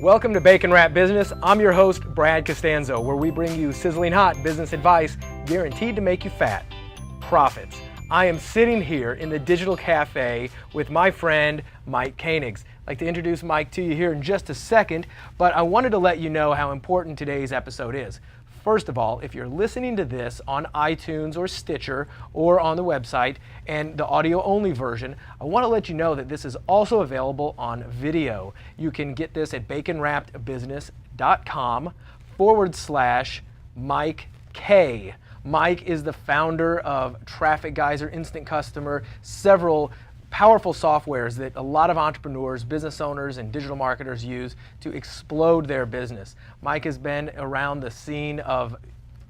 Welcome to Bacon Wrap Business. I'm your host, Brad Costanzo, where we bring you sizzling hot business advice guaranteed to make you fat. Profits. I am sitting here in the Digital Cafe with my friend, Mike Koenigs. I'd like to introduce Mike to you here in just a second, but I wanted to let you know how important today's episode is. First of all, if you're listening to this on iTunes or Stitcher or on the website and the audio-only version, I want to let you know that this is also available on video. You can get this at baconwrappedbusiness.com/Mike K. Mike is the founder of Traffic Geyser, Instant Customer, several powerful softwares that a lot of entrepreneurs, business owners, and digital marketers use to explode their business. Mike has been around the scene of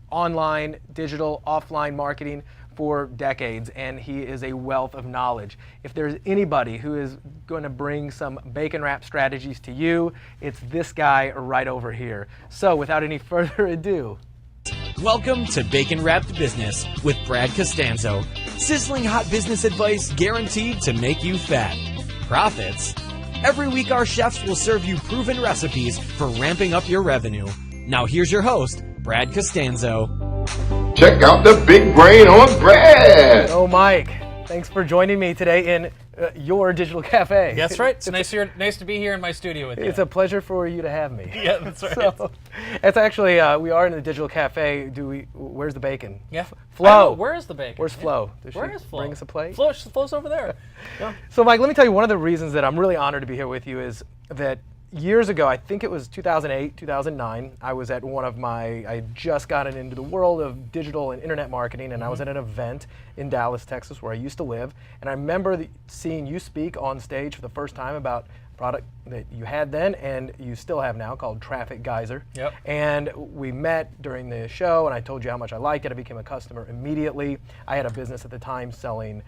online, digital, offline marketing for decades, and he is a wealth of knowledge. If there's anybody who is going to bring some bacon wrap strategies to you, it's this guy right over here. So without any further ado, welcome to Bacon Wrapped Business with Brad Costanzo. Sizzling hot business advice guaranteed to make you fat. Profits. Every week our chefs will serve you proven recipes for ramping up your revenue. Now here's your host, Brad Costanzo. Check out the big brain on Brad. oh Mike, thanks for joining me today in your Digital Cafe. That's right. It's nice to be here in my studio with you. It's a pleasure for you to have me. Yeah, that's right. So, it's actually, we are in the Digital Cafe. Where's the bacon? Yeah. Flo. Where is the bacon? Where's Flo? Where is Flo? Bring us a plate? Flo's over there. Yeah. So Mike, let me tell you, one of the reasons that I'm really honored to be here with you is that years ago, I think it was 2008, 2009, I was at I had just gotten into the world of digital and internet marketing, and I was at an event in Dallas, Texas, where I used to live, and I remember seeing you speak on stage for the first time about a product that you had then and you still have now called Traffic Geyser. Yep. And we met during the show, and I told you how much I liked it. I became a customer immedately. I had a business at the time selling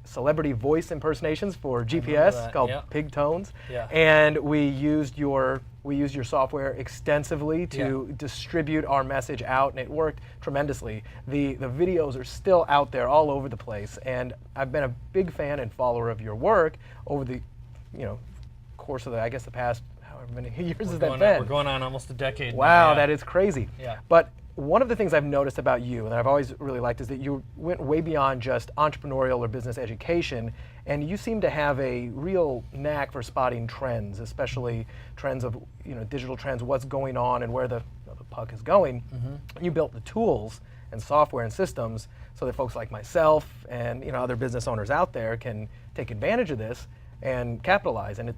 celebrity voice impersonations for GPS called Pig Tones, and we used your software extensively to distribute our message out, and it worked tremendously. The videos are still out there all over the place, and I've been a big fan and follower of your work over the course of the past however many years has that been. We're going on almost a decade. Wow, now. that is crazy. Yeah. But one of the things I've noticed about you, and I've always really liked, is that you went way beyond just entrepreneurial or business education, and you seem to have a real knack for spotting trends, especially trends of digital trends, what's going on and where the puck is going. Mm-hmm. You built the tools and software and systems so that folks like myself and other business owners out there can take advantage of this and capitalize. And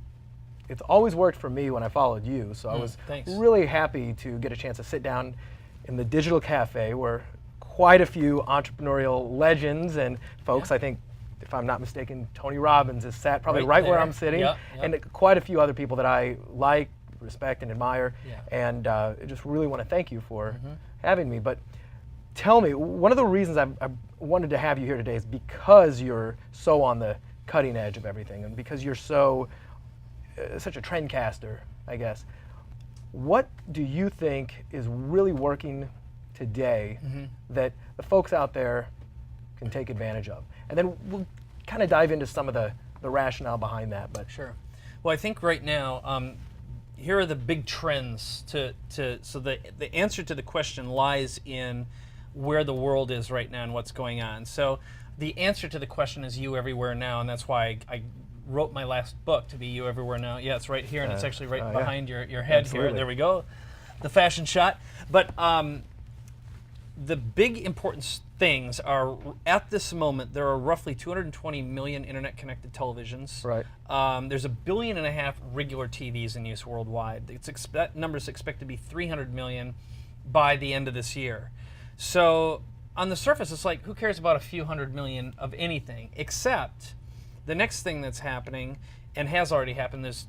it's always worked for me when I followed you. So I was really happy to get a chance to sit down in the Digital Cafe, where quite a few entrepreneurial legends and folks, I think, if I'm not mistaken, Tony Robbins is sat probably right where I'm sitting, and quite a few other people that I like, respect, and admire, and I just really want to thank you for having me. But tell me, one of the reasons I wanted to have you here today is because you're so on the cutting edge of everything, and because you're such a trendcaster, I guess. What do you think is really working today that the folks out there can take advantage of? And then we'll kind of dive into some of the rationale behind that. But sure. Well, I think right now, here are the big trends. So the answer to the question lies in where the world is right now and what's going on. So the answer to the question is You Everywhere Now, and that's why I wrote my last book to be You Everywhere Now. Yeah, it's right here, and it's actually right behind your head here. There we go, the fashion shot. But the big important things are, at this moment, there are roughly 220 million internet-connected televisions. Right. There's 1.5 billion regular TVs in use worldwide. That number is expected to be 300 million by the end of this year. So on the surface, it's like, who cares about a few hundred million of anything, except the next thing that's happening, and has already happened, there's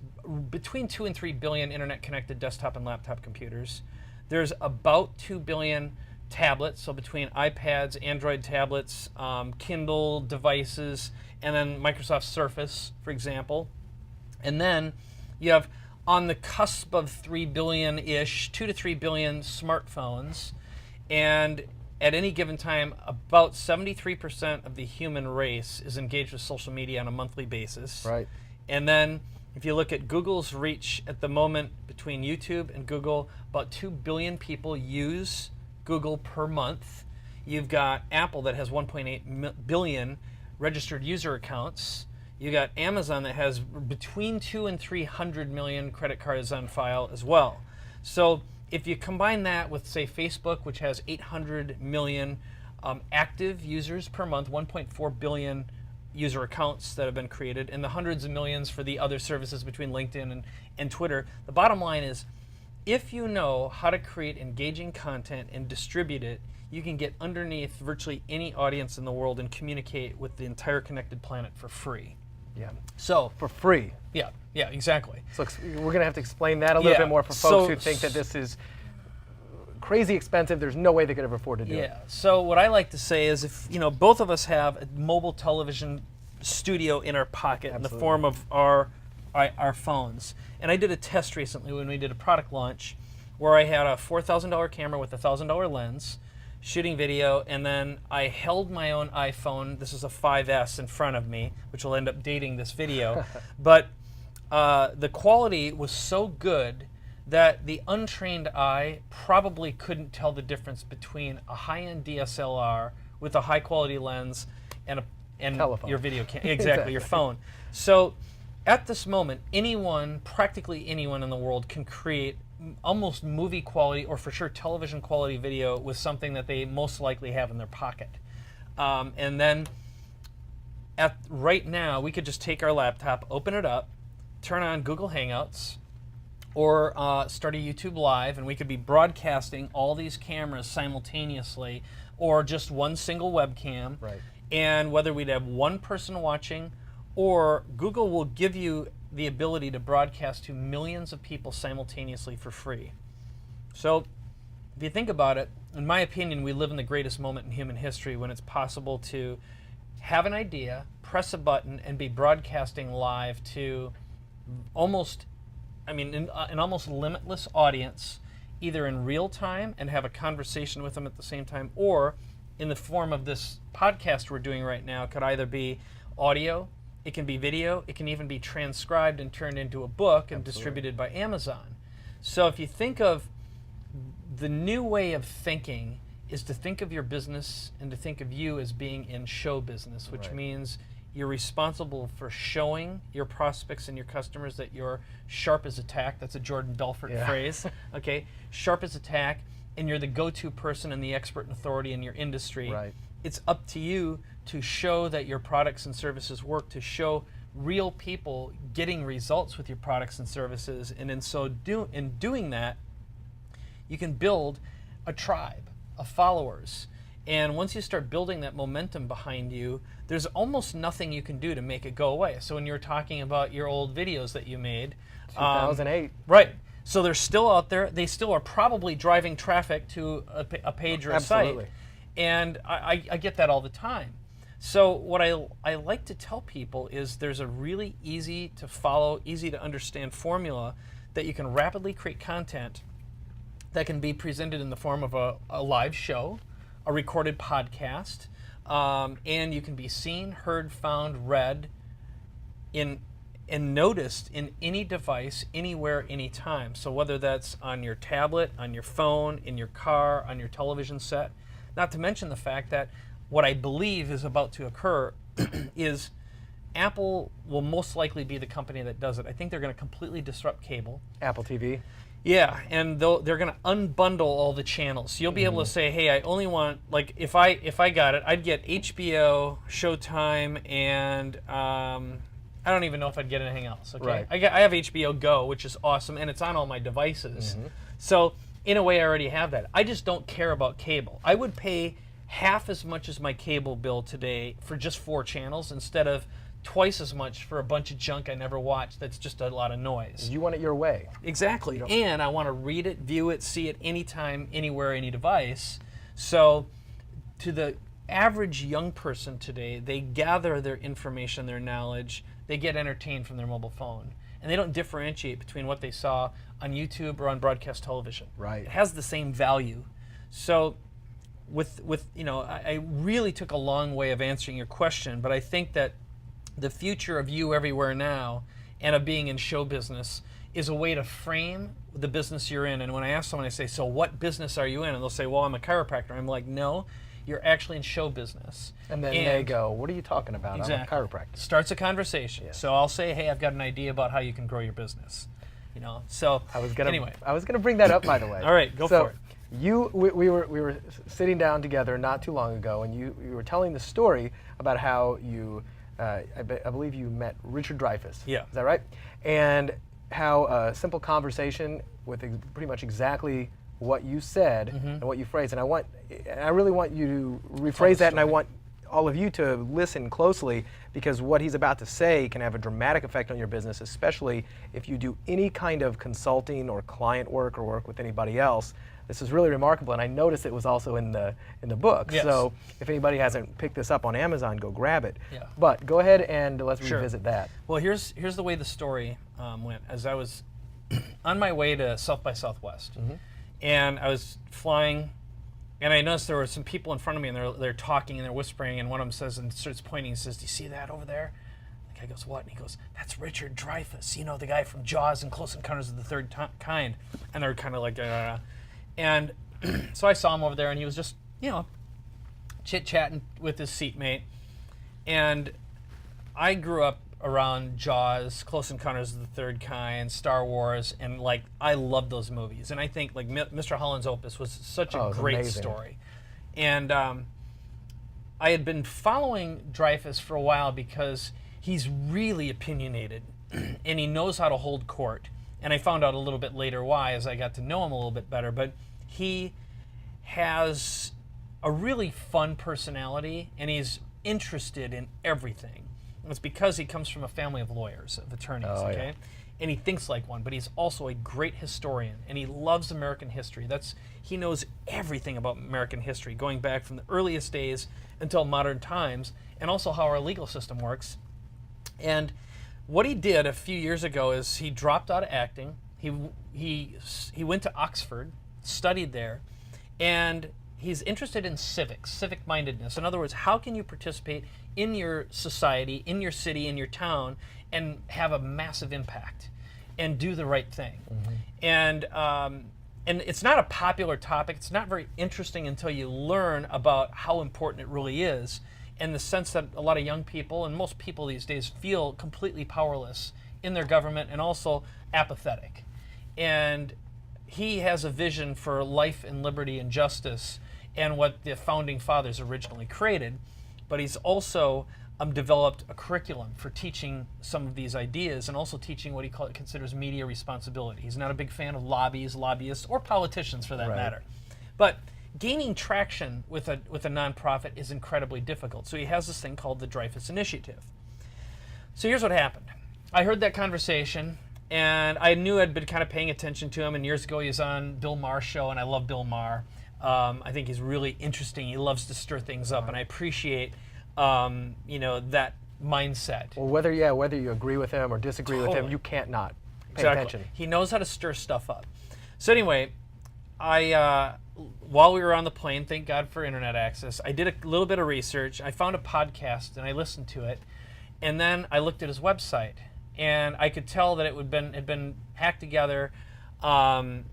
between 2 and 3 billion internet-connected desktop and laptop computers. There's about 2 billion tablets, so between iPads, Android tablets, Kindle devices, and then Microsoft Surface, for example. And then you have, on the cusp of 3 billion-ish, 2 to 3 billion smartphones, and at any given time, about 73% of the human race is engaged with social media on a monthly basis. Right. And then If you look at Google's reach at the moment between YouTube and Google, about 2 billion people use Google per month. You've got Apple that has 1.8 billion registered user accounts. You got Amazon that has between 2 and 300 million credit cards on file as well. So if you combine that with, say, Facebook, which has 800 million active users per month, 1.4 billion user accounts that have been created, and the hundreds of millions for the other services between LinkedIn and Twitter, the bottom line is, if you know how to create engaging content and distribute it, you can get underneath virtually any audience in the world and communicate with the entire connected planet for free. Yeah. So For free. yeah, exactly. So we're going to have to explain that a little bit more for folks who think that this is crazy expensive. There's no way they could ever afford to do it. Yeah. So what I like to say is, if both of us have a mobile television studio in our pocket in the form of our phones, and I did a test recently when we did a product launch, where I had a $4,000 camera with a $1,000 lens, shooting video, and then I held my own iPhone. This is a 5S in front of me, which will end up dating this video, but the quality was so good that the untrained eye probably couldn't tell the difference between a high-end DSLR with a high-quality lens and Telephone. your video camera. Exactly, your phone. So at this moment, practically anyone in the world can create almost movie quality, or for sure television quality video, with something that they most likely have in their pocket. And then right now, we could just take our laptop, open it up, turn on Google Hangouts, or start a YouTube Live, and we could be broadcasting all these cameras simultaneously, or just one single webcam. Right. And whether we'd have one person watching, or Google will give you the ability to broadcast to millions of people simultaneously for free. So if you think about it, in my opinion, we live in the greatest moment in human history, when it's possible to have an idea, press a button, and be broadcasting live to an almost limitless audience, either in real time and have a conversation with them at the same time, or in the form of this podcast we're doing right now. It could either be audio, it can be video, it can even be transcribed and turned into a book and distributed by Amazon. So if you think of the new way of thinking, is to think of your business and to think of you as being in show business, which means you're responsible for showing your prospects and your customers that you're sharp as a tack. That's a Jordan Belfort phrase. Okay, sharp as a tack, and you're the go-to person and the expert and authority in your industry. Right. It's up to you to show that your products and services work, to show real people getting results with your products and services, and in doing that, you can build a tribe of followers. And once you start building that momentum behind you, there's almost nothing you can do to make it go away. So when you're talking about your old videos that you made, 2008. right? So they're still out there. They still are probably driving traffic to a page or a Absolutely. site. And I get that all the time. So what I like to tell people is, there's a really easy to follow, easy to understand formula that you can rapidly create content that can be presented in the form of a live show, a recorded podcast, and you can be seen, heard, found, read, and noticed in any device, anywhere, anytime. So whether that's on your tablet, on your phone, in your car, on your television set, not to mention the fact that what I believe is about to occur is Apple will most likely be the company that does it. I think they're going to completely disrupt cable. Apple TV. Yeah, and they're going to unbundle all the channels. So you'll be able to say, hey, I only want, like, if I got it, I'd get HBO, Showtime, and I don't even know if I'd get anything else. Okay, Right. I have HBO Go, which is awesome, and it's on all my devices. So in a way, I already have that. I just don't care about cable. I would pay half as much as my cable bill today for just 4 channels, instead of twice as much for a bunch of junk I never watched that's just a lot of noise. You want it your way. Exactly. And I want to read it, view it, see it anytime, anywhere, any device. So to the average young person today, they gather their information, their knowledge, they get entertained from their mobile phone. And they don't differentiate between what they saw on YouTube or on broadcast television. Right. It has the same value. So with I really took a long way of answering your question, but I think that the future of you everywhere now and of being in show business is a way to frame the business you're in. And when I ask someone, I say, so what business are you in? And they'll say, well, I'm a chiropractor. I'm like, no, you're actually in show business. And then they go, what are you talking about? Exactly. I'm a chiropractor. Starts a conversation. Yeah. So I'll say, hey, I've got an idea about how you can grow your business. So I was gonna anyway. bring that up, by the way. All right, go for it. We were sitting down together not too long ago, and you were telling the story about how you, I believe you met Richard Dreyfuss. Yeah. Is that right? And how a simple conversation with pretty much exactly what you said and what you phrased, and I really want you to rephrase that, and I want all of you to listen closely, because what he's about to say can have a dramatic effect on your business, especially if you do any kind of consulting or client work or work with anybody else. This is really remarkable, and I noticed it was also in the book. Yes. So if anybody hasn't picked this up on Amazon, go grab it. Yeah. But go ahead and let's Sure. revisit that. Well, here's the way the story went. As I was on my way to South by Southwest, and I was flying, and I noticed there were some people in front of me, and they're talking and they're whispering, and one of them says and starts pointing and says, "Do you see that over there?" The guy goes, "What?" And he goes, "That's Richard Dreyfuss, the guy from Jaws and Close Encounters of the Third Kind." And they're kind of like, and so I saw him over there, and he was just, chit-chatting with his seatmate. And I grew up around Jaws, Close Encounters of the Third Kind, Star Wars, and I love those movies. And I think Mr. Holland's Opus was such a great amazing. story. And I had been following Dreyfuss for a while because he's really opinionated and he knows how to hold court. And I found out a little bit later why as I got to know him a little bit better. But he has a really fun personality, and he's interested in everything. And it's because he comes from a family of lawyers, of attorneys, okay? Yeah. And he thinks like one, but he's also a great historian, and he loves American history. He knows everything about American history, going back from the earliest days until modern times, and also how our legal system works. And what he did a few years ago is he dropped out of acting. He went to Oxford, studied there, and he's interested in civic-mindedness. In other words, how can you participate in your society, in your city, in your town, and have a massive impact and do the right thing? And it's not a popular topic. It's not very interesting until you learn about how important it really is, in the sense that a lot of young people and most people these days feel completely powerless in their government and also apathetic. And he has a vision for life and liberty and justice and what the founding fathers originally created, but he's also developed a curriculum for teaching some of these ideas and also teaching what he considers media responsibility. He's not a big fan of lobbyists, or politicians for that matter. But gaining traction with a nonprofit is incredibly difficult. So he has this thing called the Dreyfuss Initiative. So here's what happened. I heard that conversation, and I knew I'd been kind of paying attention to him. And years ago, he was on Bill Maher's show, and I love Bill Maher. I think he's really interesting. He loves to stir things up, and I appreciate that mindset. Well, whether you agree with him or disagree with him, you can't not pay attention. He knows how to stir stuff up. So anyway, while we were on the plane, thank God for internet access, I did a little bit of research. I found a podcast and I listened to it, and then I looked at his website, and I could tell that it had been hacked together,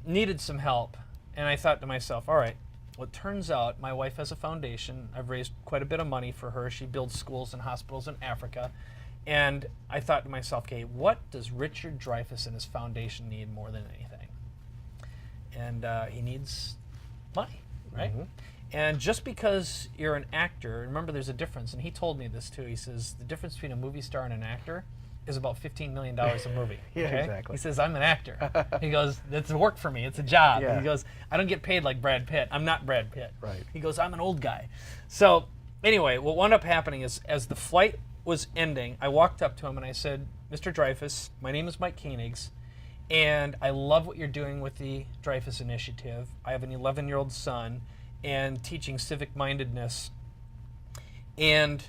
needed some help. And I thought to myself, all right, well, it turns out my wife has a foundation. I've raised quite a bit of money for her. She builds schools and hospitals in Africa. And I thought to myself, okay, what does Richard Dreyfuss and his foundation need more than anything? And he needs money, right? And just because you're an actor, remember there's a difference, and he told me this too. He says the difference between a movie star and an actor is about $15 million a movie. Yeah, okay? exactly. He says, I'm an actor. He goes, that's work for me. It's a job. Yeah. He goes, I don't get paid like Brad Pitt. I'm not Brad Pitt. Right. He goes, I'm an old guy. So anyway, what wound up happening is as the flight was ending, I walked up to him and I said, Mr. Dreyfuss, my name is Mike Koenigs, and I love what you're doing with the Dreyfuss Initiative. I have an 11-year-old son and teaching civic-mindedness. And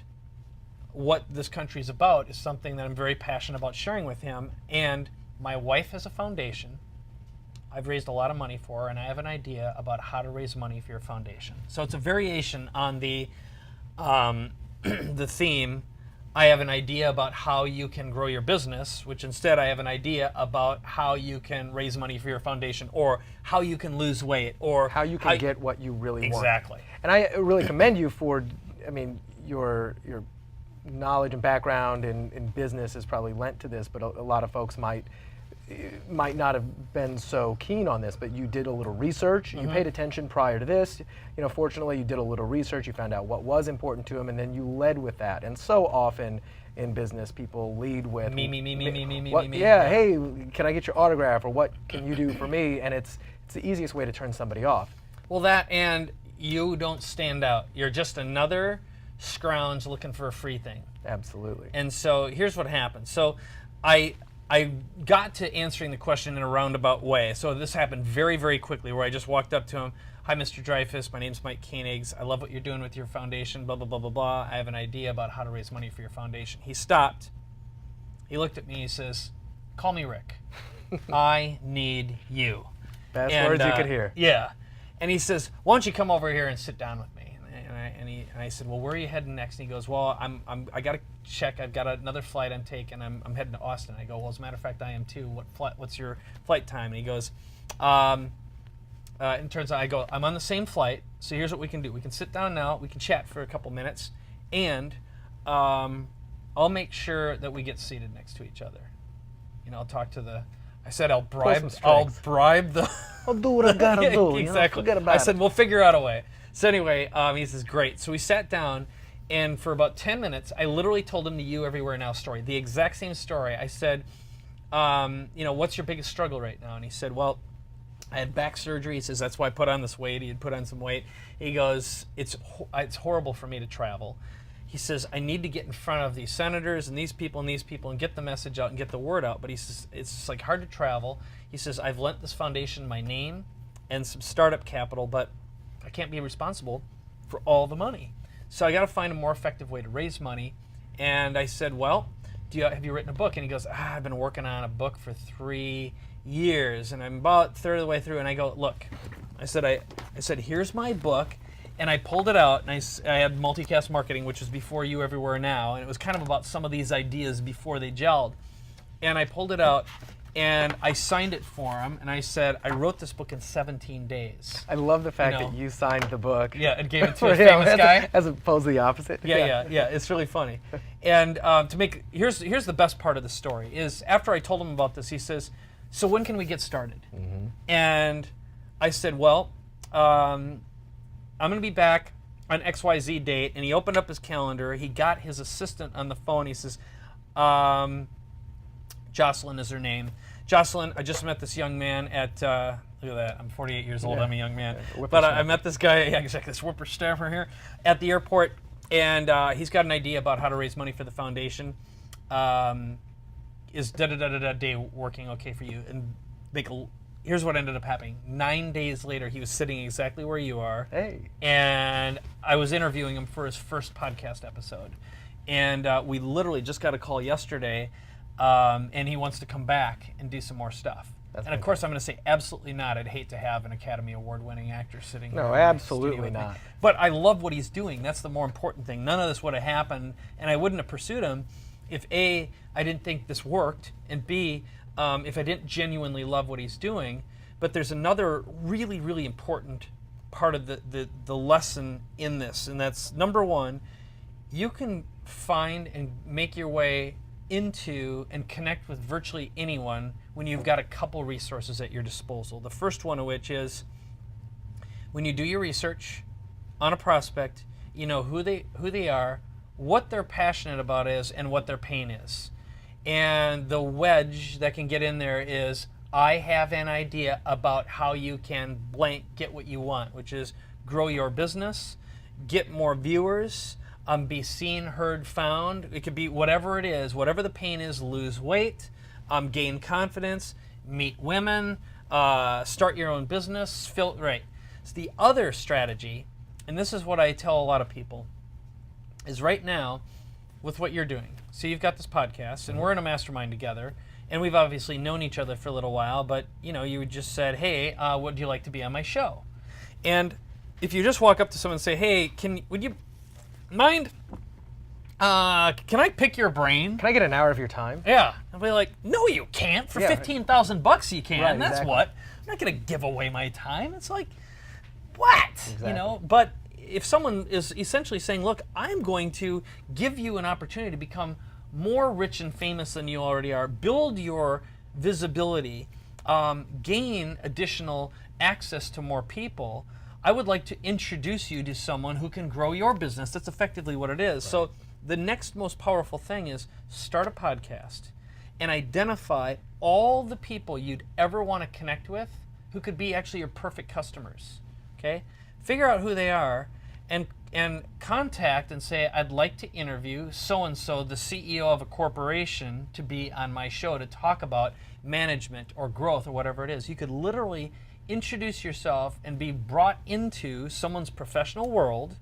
what this country is about is something that I'm very passionate about sharing with him. And my wife has a foundation. I've raised a lot of money for her, and I have an idea about how to raise money for your foundation. So it's a variation on the the theme I have an idea about how you can grow your business, which instead I have an idea about how you can raise money for your foundation, or how you can lose weight, or How you can get what you really want. Exactly. And I really commend you for, I mean, your knowledge and background in business is probably lent to this, but a lot of folks might not have been so keen on this, but you did a little research. You paid attention prior to this. Fortunately, you did a little research. You found out what was important to them, and then you led with that. And so often in business, people lead with me. Yeah, hey, can I get your autograph, or what can you do for me? And it's the easiest way to turn somebody off. Well, that, and you don't stand out. You're just another scrounge looking for a free thing. Absolutely. And so here's what happened. So I got to answering the question in a roundabout way. So this happened very, very quickly, where I just walked up to him. Hi, Mr. Dreyfus. My name's Mike Koenigs. I love what you're doing with your foundation, blah, blah, blah, blah, blah. I have an idea about how to raise money for your foundation. He stopped. He looked at me. He says, call me Rick. I need you. Best words you could hear. Yeah. And he says, why don't you come over here and sit down with me? And I said, well, where are you heading next? And he goes, well, I got to check. I've got another flight I'm taking. I'm heading to Austin. I go, well, as a matter of fact, I am too. What's your flight time? And he goes, it turns out, I go, I'm on the same flight. So here's what we can do. We can sit down now. We can chat for a couple minutes, and I'll make sure that we get seated next to each other. I'll talk to the. I said I'll bribe the. I'll do what I gotta do. Exactly. Forget about I said we'll figure out a way. So anyway, he says, great. So we sat down, and for about 10 minutes, I literally told him the You Everywhere Now story, the exact same story. I said, what's your biggest struggle right now? And he said, well, I had back surgery. He says, that's why I put on this weight. He had put on some weight. He goes, it's horrible for me to travel. He says, I need to get in front of these senators and these people and get the message out and get the word out. But he says, it's just like hard to travel. He says, I've lent this foundation my name and some startup capital, but I can't be responsible for all the money. So I got to find a more effective way to raise money. And I said, well, have you written a book? And he goes, I've been working on a book for 3 years, and I'm about a third of the way through. And I go, look, I said, here's my book. And I pulled it out, and I had Multicast Marketing, which was before You Everywhere Now, and it was kind of about some of these ideas before they gelled. And I pulled it out, and I signed it for him, and I said, I wrote this book in 17 days. I love the fact that you signed the book. Yeah, and gave it to a famous guy. As opposed to the opposite. Yeah, it's really funny. And here's the best part of the story, is after I told him about this, he says, so when can we get started? Mm-hmm. And I said, well, I'm going to be back on XYZ date. And he opened up his calendar. He got his assistant on the phone. He says, Jocelyn is her name. Jocelyn, I just met this young man at, look at that, I'm 48 years old, I'm a young man. But I met this guy, exactly, this whippersnapper here, at the airport, and he's got an idea about how to raise money for the foundation. Is da-da-da-da-da day working okay for you? And here's what ended up happening. 9 days later, he was sitting exactly where you are. Hey. And I was interviewing him for his first podcast episode. And we literally just got a call yesterday, and he wants to come back and do some more stuff. That's and of course, I'm going to say absolutely not. I'd hate to have an Academy Award-winning actor sitting here. No, absolutely not. But I love what he's doing. That's the more important thing. None of this would have happened, and I wouldn't have pursued him if A, I didn't think this worked, and B, if I didn't genuinely love what he's doing. But there's another really, really important part of the lesson in this, and that's number one, you can find and make your way into and connect with virtually anyone when you've got a couple resources at your disposal. The first one of which is when you do your research on a prospect, you know who they are, what they're passionate about is, and what their pain is. And the wedge that can get in there is, I have an idea about how you can blank get what you want, which is grow your business, get more viewers, be seen, heard, found. It could be whatever it is, whatever the pain is, lose weight, gain confidence, meet women, start your own business, right. So the other strategy, and this is what I tell a lot of people, is right now, with what you're doing. So you've got this podcast, and we're in a mastermind together, and we've obviously known each other for a little while, but you just said, hey, would you like to be on my show? And if you just walk up to someone and say, hey, would you mind? Can I pick your brain? Can I get an hour of your time? Yeah. I'll be like, no, you can't. For Yeah. $15,000 you can. Right, That's exactly. what. I'm not going to give away my time. It's like, what? Exactly. You know? But if someone is essentially saying, look, I'm going to give you an opportunity to become more rich and famous than you already are, build your visibility, gain additional access to more people, I would like to introduce you to someone who can grow your business. That's effectively what it is. Right. So the next most powerful thing is start a podcast and identify all the people you'd ever want to connect with who could be actually your perfect customers. Okay? Figure out who they are and contact and say, I'd like to interview so-and-so, the CEO of a corporation, to be on my show to talk about management or growth or whatever it is. You could literally introduce yourself and be brought into someone's professional world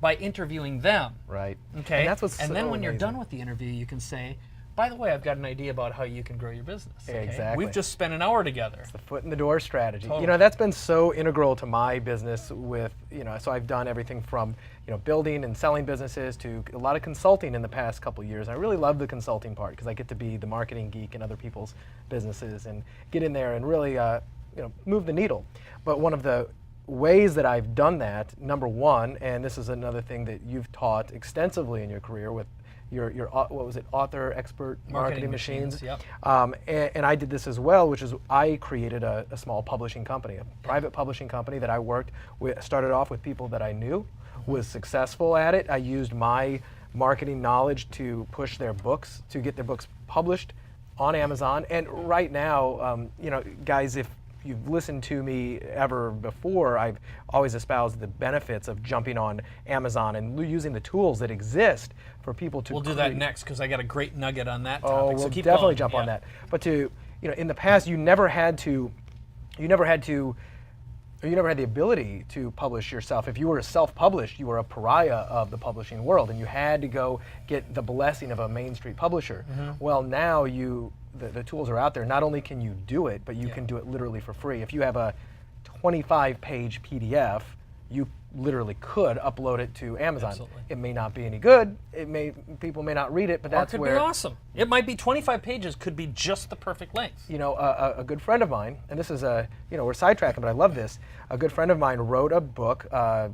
by interviewing them. Right. Okay. And that's what's and then so when you're amazing. done with the interview, you can say, by the way, I've got an idea about how you can grow your business. Okay? Exactly. We've just spent an hour together. The foot in the door strategy. Totally. You know, that's been so integral to my business with, you know, so I've done everything from, you know, building and selling businesses to a lot of consulting in the past couple of years. I really love the consulting part because I get to be the marketing geek in other people's businesses and get in there and really, you know, move the needle. But one of the ways that I've done that, number one, and this is another thing that you've taught extensively in your career with your what was it, author expert marketing machines. Yep. And I did this as well, which is I created a small publishing company, a private publishing company that I worked with, started off with people that I knew, was successful at it. I used my marketing knowledge to push their books, to get their books published on Amazon. And right now, you know, guys, if you've listened to me ever before, I've always espoused the benefits of jumping on Amazon and using the tools that exist for people to We'll do that next because I got a great nugget on that Oh, topic. we'll So keep definitely going. jump on Yeah. that. But to, you know, in the past, you never had the ability to publish yourself. If you were self-published, you were a pariah of the publishing world, and you had to go get the blessing of a Main Street publisher. Well, now the tools are out there. Not only can you do it, but you can do it literally for free. If you have a 25-page PDF, you literally could upload it to Amazon. Absolutely. It may not be any good. People may not read it, but Or it that's could where be awesome. It might be 25 pages, could be just the perfect length. you know, a good friend of mine, and this is you know, we're sidetracking, but I love this. A good friend of mine wrote a book. I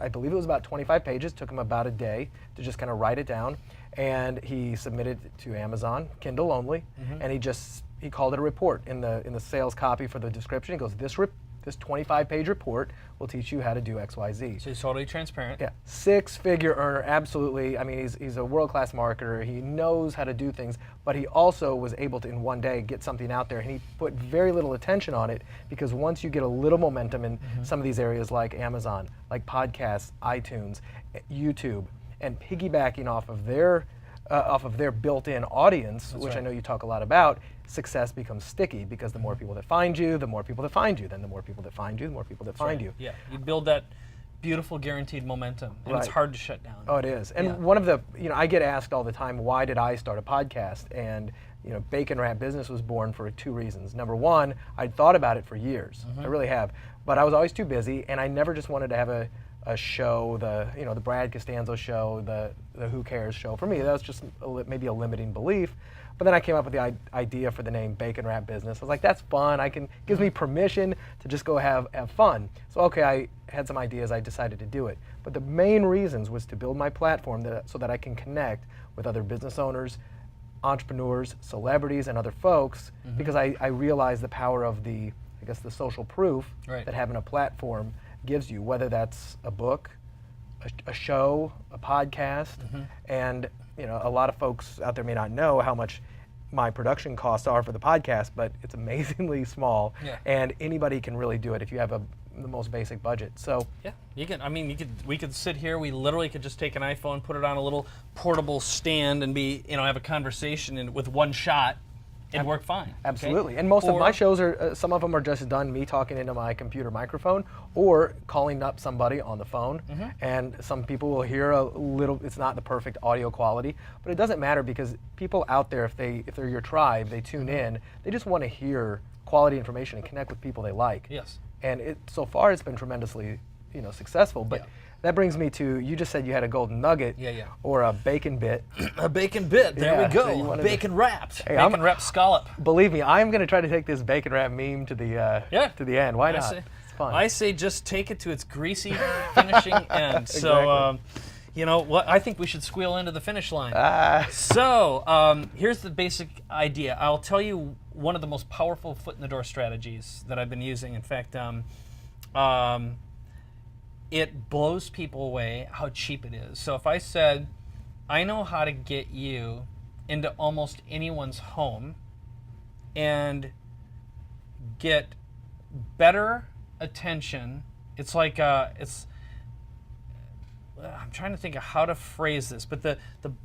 believe it was about 25 pages. Took him about a day to just kind of write it down, and he submitted it to Amazon, Kindle only, and he called it a report in the sales copy for the description. He goes, this 25-page report will teach you how to do X, Y, Z. So he's totally transparent. Yeah, six-figure earner, absolutely. I mean, he's a world-class marketer. He knows how to do things, but he also was able to, in one day, get something out there, and he put very little attention on it because once you get a little momentum in some of these areas like Amazon, like podcasts, iTunes, YouTube, and piggybacking off of their built-in audience, which right. I know you talk a lot about, success becomes sticky because the more people that find you, the more people that find you, then the more people that find you, the more people that find you. Yeah, you build that beautiful guaranteed momentum, and it's Right. hard to shut down. Oh, it is. And Yeah. one of the, you know, I get asked all the time, why did I start a podcast? And, you know, Bacon Wrap Business was born for two reasons. Number one, I'd thought about it for years. I really have. But I was always too busy, and I never just wanted to have a show, the Brad Costanzo show, the Who Cares show. For me, that was just maybe a limiting belief. But then I came up with the idea for the name Bacon Wrap Business. I was like, that's fun. Gives me permission to just go have fun. So okay, I had some ideas. I decided to do it. But the main reasons was to build my platform so that I can connect with other business owners, entrepreneurs, celebrities, and other folks, because I realized the power of the social proof Right. that having a platform gives you, whether that's a book, a show, a podcast, and you know, a lot of folks out there may not know how much my production costs are for the podcast, but it's amazingly small, Yeah. and anybody can really do it if you have the most basic budget. So Yeah, we could sit here. We literally could just take an iPhone, put it on a little portable stand, and have a conversation with one shot. It'd work fine. okay? absolutely, and most of Or- my shows are, some of them are just done me talking into my computer microphone or calling up somebody on the phone, and some people will hear a little, it's not the perfect audio quality, but it doesn't matter because people out there, if they're your tribe, they tune in, they just want to hear quality information and connect with people they like. Yes. And so far it's been tremendously, successful. But That brings me to, you just said you had a golden nugget Yeah. or a bacon bit. A bacon bit. There Yeah, we so you go. wanted Bacon wrapped. Hey, Bacon wrapped scallop. Believe me, I'm going to try to take this bacon wrap meme to the end. Why not? It's fun. I say just take it to its greasy finishing end. So, you know what? I think we should squeal into the finish line. So, here's the basic idea. I'll tell you one of the most powerful foot in the door strategies that I've been using. In fact, it blows people away how cheap it is. So if I said, I know how to get you into almost anyone's home and get better attention, it's like I'm trying to think of how to phrase this, but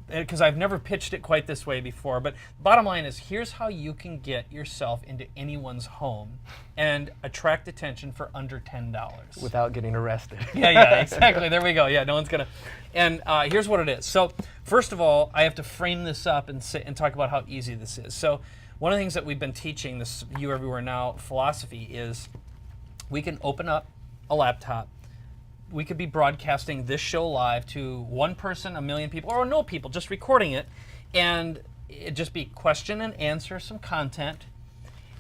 because I've never pitched it quite this way before, but bottom line is, here's how you can get yourself into anyone's home and attract attention for under $10. Without getting arrested. Yeah, exactly. There we go. Yeah, no one's gonna. And here's what it is. So first of all, I have to frame this up and talk about how easy this is. So one of the things that we've been teaching, this You Everywhere Now philosophy, is we can open up a laptop. We could be broadcasting this show live to one person, a million people, or no people, just recording it, and it just be question and answer, some content,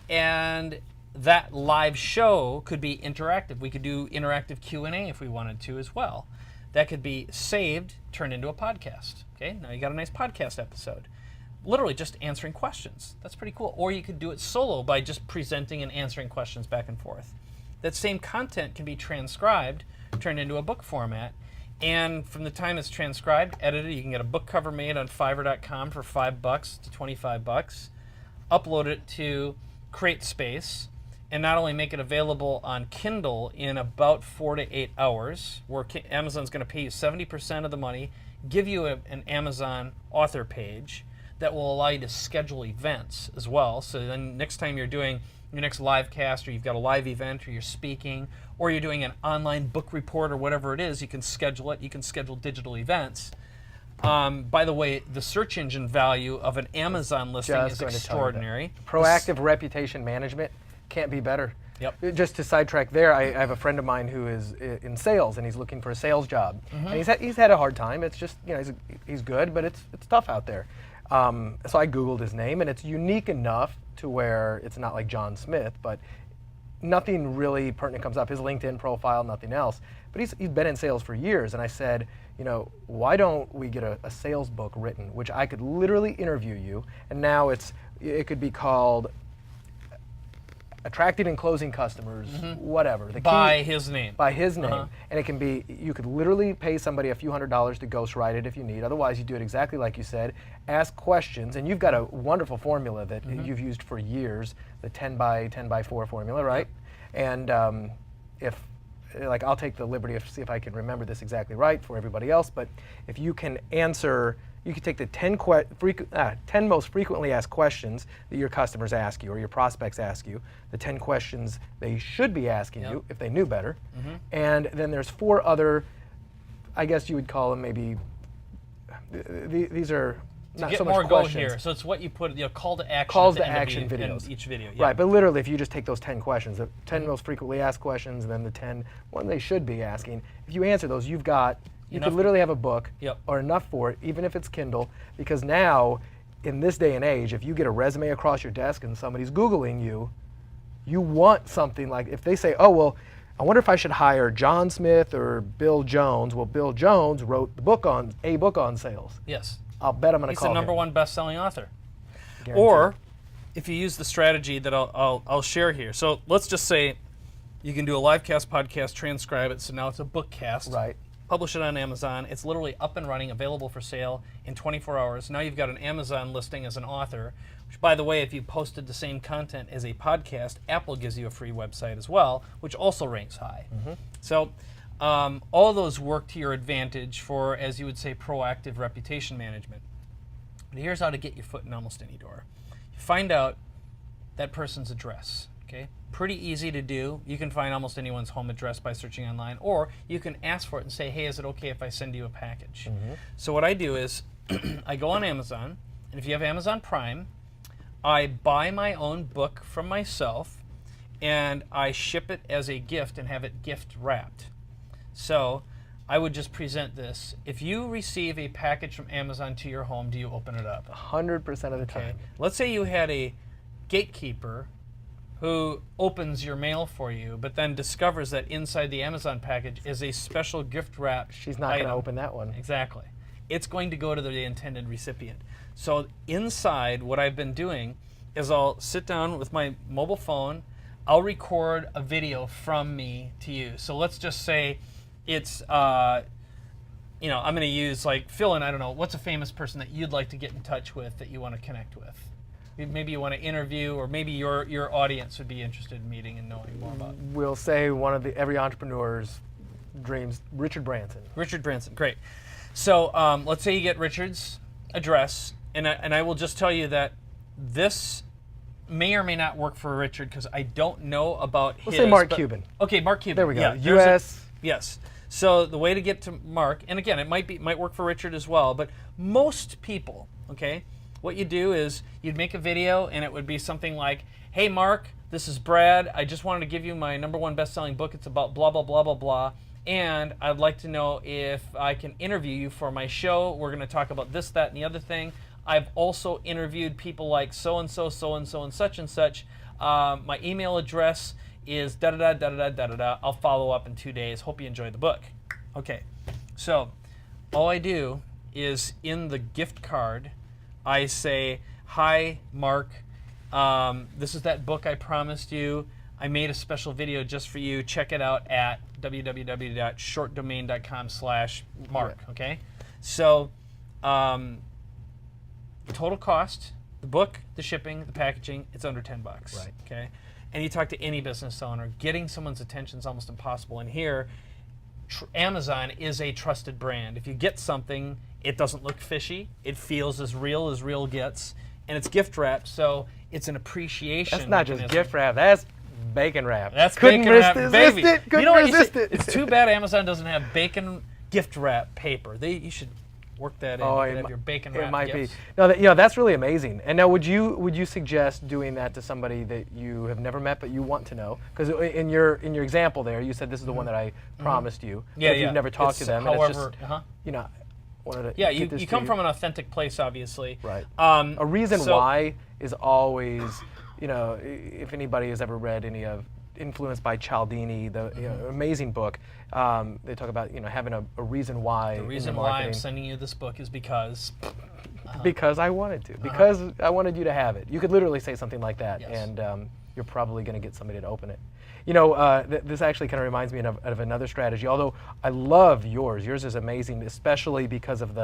and that live show could be interactive. We could do interactive Q&A if we wanted to as well. That could be saved, turned into a podcast. Okay, now you got a nice podcast episode. Literally just answering questions. That's pretty cool. Or you could do it solo by just presenting and answering questions back and forth. That same content can be transcribed, turned into a book format, and from the time it's transcribed, edited, you can get a book cover made on Fiverr.com for $5 to $25, upload it to CreateSpace, and not only make it available on Kindle in about 4 to 8 hours, where Amazon's going to pay you 70% of the money, give you an Amazon author page that will allow you to schedule events as well. So then next time you're doing your next live cast, or you've got a live event, or you're speaking, or you're doing an online book report, or whatever it is, you can schedule it. You can schedule digital events. By the way, the search engine value of an Amazon listing is extraordinary. Proactive reputation management can't be better. Yep. Just to sidetrack there, I have a friend of mine who is in sales, and he's looking for a sales job. And he's had a hard time. It's just, he's good, but it's tough out there. So I Googled his name, and it's unique enough to where it's not like John Smith, but nothing really pertinent comes up. His LinkedIn profile, nothing else. But he's been in sales for years, and I said, why don't we get a sales book written, which I could literally interview you, and now it could be called Attracting and Closing Customers, whatever. By his name. By his name. And it can be, you could literally pay somebody a few $100s to ghostwrite it if you need. Otherwise, you do it exactly like you said. Ask questions, and you've got a wonderful formula that you've used for years, the 10 by 10 by 4 formula, right? Yep. And I'll take the liberty of see if I can remember this exactly right for everybody else, but if you can answer, you can take the 10 most frequently asked questions that your customers ask you or your prospects ask you, the 10 questions they should be asking you if they knew better, and then there's 4 other, I guess you would call them maybe, these are not so much questions. Get more go here. So it's what you put, call to action. Calls to action videos. In each video. Yeah. Right, but literally if you just take those 10 questions, the 10 most frequently asked questions, and then the 10 one they should be asking, if you answer those, you could literally have a book or enough for it, even if it's Kindle, because now, in this day and age, if you get a resume across your desk and somebody's Googling you, you want something like, if they say, oh, well, I wonder if I should hire John Smith or Bill Jones. Well, Bill Jones wrote a book on sales. Yes. I'll bet I'm going to call him. He's the #1 best-selling author. Guaranteed. Or, if you use the strategy that I'll share here. So let's just say you can do a live cast, podcast, transcribe it, so now it's a book cast. Right. Publish it on Amazon. It's literally up and running, available for sale in 24 hours. Now you've got an Amazon listing as an author, which, by the way, if you posted the same content as a podcast, Apple gives you a free website as well, which also ranks high. So all those work to your advantage for, as you would say, proactive reputation management. But here's how to get your foot in almost any door. You find out that person's address. Okay, pretty easy to do. You can find almost anyone's home address by searching online, or you can ask for it and say, hey, is it okay if I send you a package? So what I do is I go on Amazon, and if you have Amazon Prime, I buy my own book from myself, and I ship it as a gift and have it gift wrapped. So I would just present this. If you receive a package from Amazon to your home, do you open it up? 100% of the time. Let's say you had a gatekeeper who opens your mail for you, but then discovers that inside the Amazon package is a special gift wrap. She's not going to open that one. Exactly. It's going to go to the intended recipient. So inside, what I've been doing is I'll sit down with my mobile phone, I'll record a video from me to you. So let's just say it's, I'm going to use like, fill in, I don't know, what's a famous person that you'd like to get in touch with that you want to connect with? Maybe you want to interview, or maybe your audience would be interested in meeting and knowing more about. We'll say every entrepreneur's dreams, Richard Branson. Richard Branson, great. So let's say you get Richard's address, and I will just tell you that this may or may not work for Richard because I don't know about his. We'll say Mark Cuban. Okay, Mark Cuban. There we go. Yeah, U.S. Yes. So the way to get to Mark, and again, it might work for Richard as well, but most people, okay, what you do is you'd make a video and it would be something like, hey Mark, this is Brad. I just wanted to give you my #1 best-selling book. It's about blah, blah, blah, blah, blah. And I'd like to know if I can interview you for my show. We're going to talk about this, that, and the other thing. I've also interviewed people like so-and-so, so-and-so, and such and such. My email address is da-da-da, da-da-da, da-da-da. I'll follow up in 2 days. Hope you enjoyed the book. Okay, so all I do is in the gift card, I say, hi, Mark. This is that book I promised you. I made a special video just for you. Check it out at www.shortdomain.com/Mark, okay? So, total cost, the book, the shipping, the packaging, it's under $10, right? Okay? And you talk to any business owner, getting someone's attention is almost impossible. And here, Amazon is a trusted brand. If you get something, it doesn't look fishy. It feels as real gets, and it's gift wrapped, so it's an appreciation. That's not just gift wrap. That's bacon wrap. That's couldn't bacon wrap, resist baby. it. Couldn't You know what? resist it. It's too bad Amazon doesn't have bacon gift wrap paper. You should work that in. Oh, you could have your bacon wrap it might gifts. be. No, that's really amazing. And now, would you suggest doing that to somebody that you have never met but you want to know? Because in your example there, you said this is the one that I promised you. Yeah, but if you've never talked to them, however, and it's just, wanted to you get this come to from an authentic place, obviously. Right. A reason why is always, if anybody has ever read any of Influenced by Cialdini, the amazing book, they talk about having a reason why. The reason why I'm sending you this book is because. Because I wanted to. Because I wanted you to have it. You could literally say something like that, Yes. and you're probably going to get somebody to open it. This actually kind of reminds me of another strategy. Although I love yours. Yours is amazing, especially because of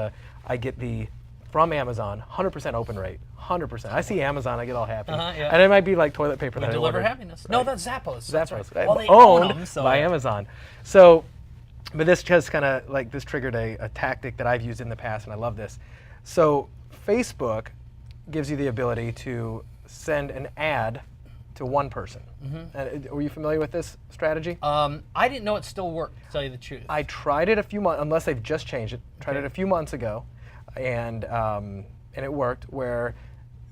I get from Amazon, 100% open rate. 100%. I see Amazon, I get all happy. Yeah. And it might be like toilet paper that I deliver ordered. happiness. Right. No, that's Zappos. That's right. Right. Well, they owned own them, so by Amazon. So, but this just kind of this triggered a tactic that I've used in the past, and I love this. So Facebook gives you the ability to send an ad to one person. Were you familiar with this strategy? I didn't know it still worked, to tell you the truth. I tried it a few months, unless they've just changed it. Tried it a few months ago, and it worked. Where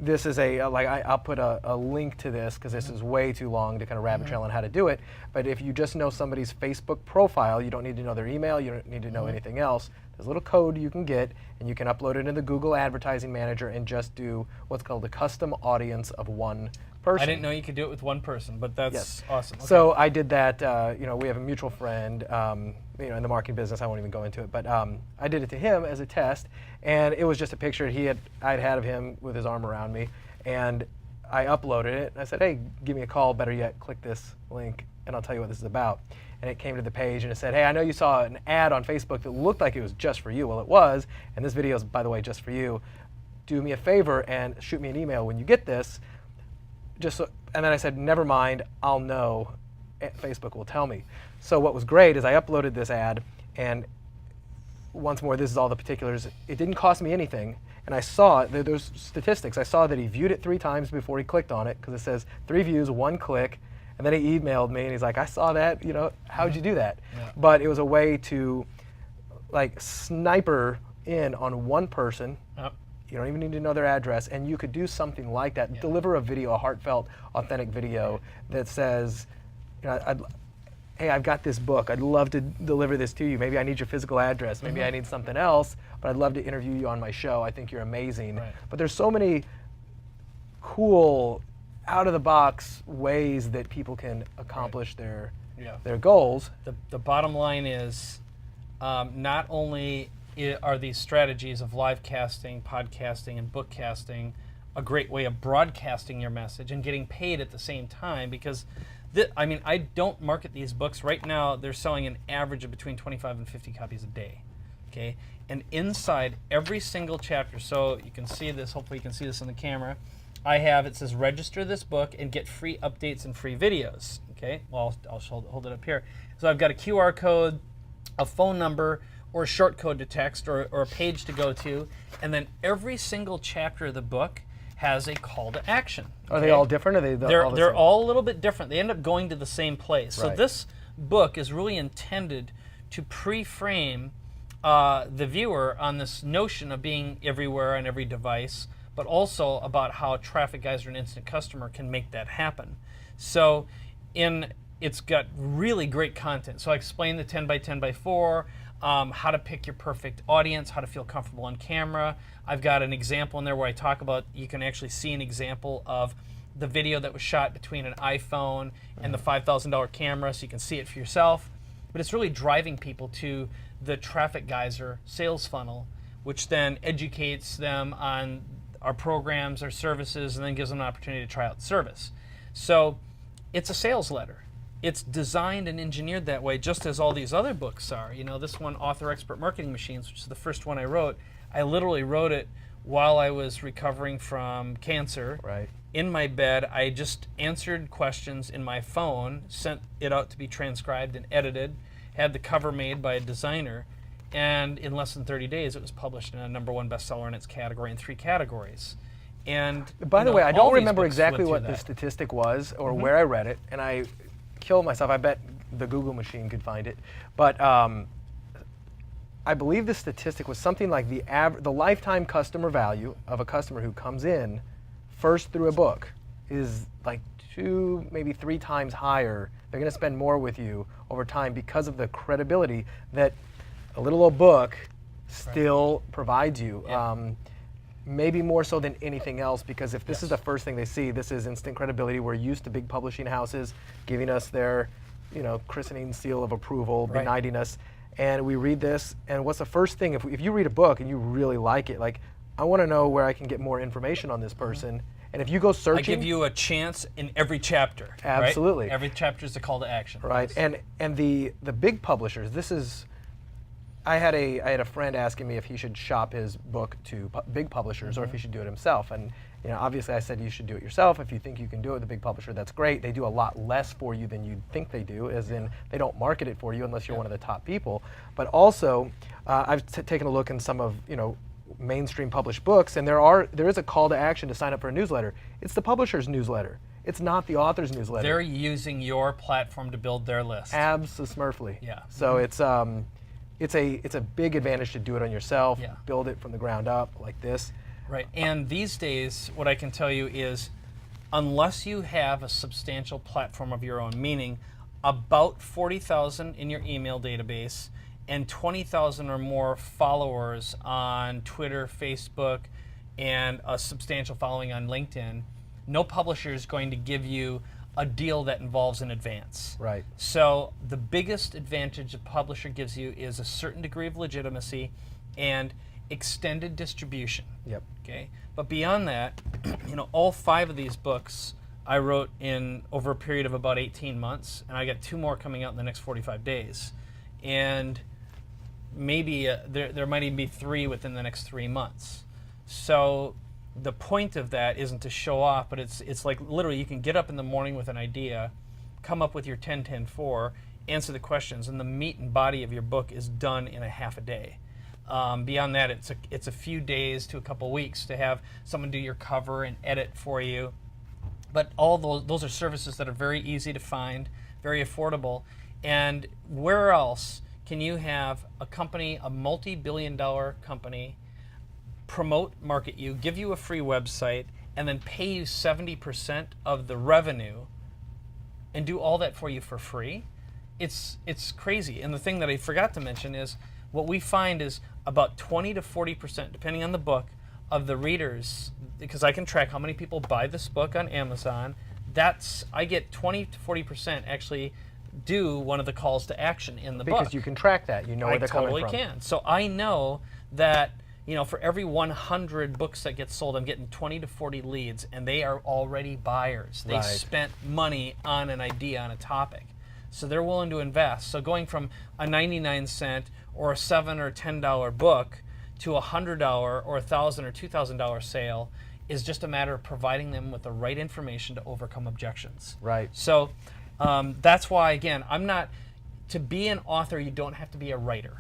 this is I'll put a link to this because this is way too long to kind of rabbit trail on how to do it. But if you just know somebody's Facebook profile, you don't need to know their email. You don't need to know anything else. There's a little code you can get, and you can upload it in the Google Advertising Manager and just do what's called a custom audience of one person. I didn't know you could do it with one person, but that's awesome. Okay. So I did that. We have a mutual friend, in the marketing business. I won't even go into it, but I did it to him as a test, and it was just a picture I'd had of him with his arm around me, and I uploaded it. And I said, "Hey, give me a call. Better yet, click this link, and I'll tell you what this is about." And it came to the page, and it said, "Hey, I know you saw an ad on Facebook that looked like it was just for you. Well, it was, and this video is, by the way, just for you. Do me a favor and shoot me an email when you get this." And then I said, never mind, I'll know. Facebook will tell me. So what was great is I uploaded this ad, and once more, this is all the particulars. It didn't cost me anything, and I saw there's statistics. I saw that he viewed it 3 times before he clicked on it, because it says 3 views, 1 click, and then he emailed me, and he's like, "I saw that. How'd you do that?" Yeah. But it was a way to sniper in on one person. Yep. You don't even need to know their address, and you could do something like that. Yeah. Deliver a video, a heartfelt, authentic video that says, hey, I've got this book. I'd love to deliver this to you. Maybe I need your physical address. Maybe I need something else, but I'd love to interview you on my show. I think you're amazing. Right. But there's so many cool, out-of-the-box ways that people can accomplish their goals. The bottom line is not only are these strategies of live casting, podcasting, and book casting a great way of broadcasting your message and getting paid at the same time, because I don't market these books. Right now, they're selling an average of between 25 and 50 copies a day. Okay? And inside every single chapter, so you can see this, hopefully you can see this on the camera, it says register this book and get free updates and free videos. Okay? Well, I'll hold it up here. So I've got a QR code, a phone number, or a short code to text, or a page to go to, and then every single chapter of the book has a call to action. Are they all different? Or are they all the they're same? all a little bit different. They end up going to the same place. So Right. this book is really intended to pre-frame the viewer on this notion of being everywhere on every device, but also about how Traffic Geyser and Instant Customer can make that happen. So it's got really great content. So I explain the 10 by 10 by 4, how to pick your perfect audience, how to feel comfortable on camera. I've got an example in there where I talk about, you can actually see an example of the video that was shot between an iPhone and the $5,000 camera, so you can see it for yourself. But it's really driving people to the Traffic Geyser sales funnel, which then educates them on our programs, our services, and then gives them an opportunity to try out the service. So it's a sales letter. It's designed and engineered that way, just as all these other books are. You know, this one, Author Expert Marketing Machines, which is the first one I wrote, I literally wrote it while I was recovering from cancer. Right. In my bed, I just answered questions in my phone, sent it out to be transcribed and edited, had the cover made by a designer, and in less than 30 days, it was published in a #1 bestseller in its category in 3 categories. And By the way, I all don't these remember books exactly went what through the that. statistic was or where I read it, and I killed myself. I bet the Google machine could find it. But I believe the statistic was something like the lifetime customer value of a customer who comes in first through a book is like 2, maybe 3 times higher. They're going to spend more with you over time because of the credibility that a little old book still provides you. Yeah. Maybe more so than anything else, because if this is the first thing they see, this is instant credibility. We're used to big publishing houses giving us their, christening seal of approval, Right. benighting us, and we read this, and what's the first thing, if you read a book and you really like it, like, I want to know where I can get more information on this person, and if you go I searching, give you a chance in every chapter. right? Absolutely. Every chapter is a call to action. right, Yes. and the big publishers, this is, I had a friend asking me if he should shop his book to big publishers or if he should do it himself. And obviously I said you should do it yourself. If you think you can do it with a big publisher, that's great. They do a lot less for you than you'd think they do, as in they don't market it for you unless you're one of the top people. But also, I've taken a look in some of mainstream published books, and there is a call to action to sign up for a newsletter. It's the publisher's newsletter. It's not the author's newsletter. They're using your platform to build their list. Absolutely. Yeah. So it's a big advantage to do it on yourself, Yeah. build it from the ground up like this. Right. And these days, what I can tell you is, unless you have a substantial platform of your own, meaning about 40,000 in your email database and 20,000 or more followers on Twitter, Facebook, and a substantial following on LinkedIn, no publisher is going to give you a deal that involves an advance. Right. So the biggest advantage a publisher gives you is a certain degree of legitimacy and extended distribution. Yep. Okay. But beyond that, all 5 of these books I wrote in over a period of about 18 months, and I got 2 more coming out in the next 45 days. And maybe there might even be 3 within the next 3 months. So the point of that isn't to show off, but it's like literally you can get up in the morning with an idea, come up with your 10-10-4, answer the questions, and the meat and body of your book is done in a half a day. Beyond that, it's a few days to a couple weeks to have someone do your cover and edit for you. But all those are services that are very easy to find, very affordable. And where else can you have a company, a multi-billion-dollar company, promote, market you, give you a free website, and then pay you 70% of the revenue and do all that for you for free? it's crazy. And the thing that I forgot to mention is what we find is about 20 to 40%, depending on the book, of the readers, because I can track how many people buy this book on Amazon. I get 20 to 40% actually do one of the calls to action in the book. Because you can track that. You know where they're coming from. I totally can. So I know that, for every 100 books that get sold, I'm getting 20 to 40 leads, and they are already buyers. They spent money on an idea, on a topic. So they're willing to invest. So going from a 99-cent or a $7 or $10 book to a $100 or $1,000 or $2,000 sale is just a matter of providing them with the right information to overcome objections. Right. So that's why, again, to be an author, you don't have to be a writer.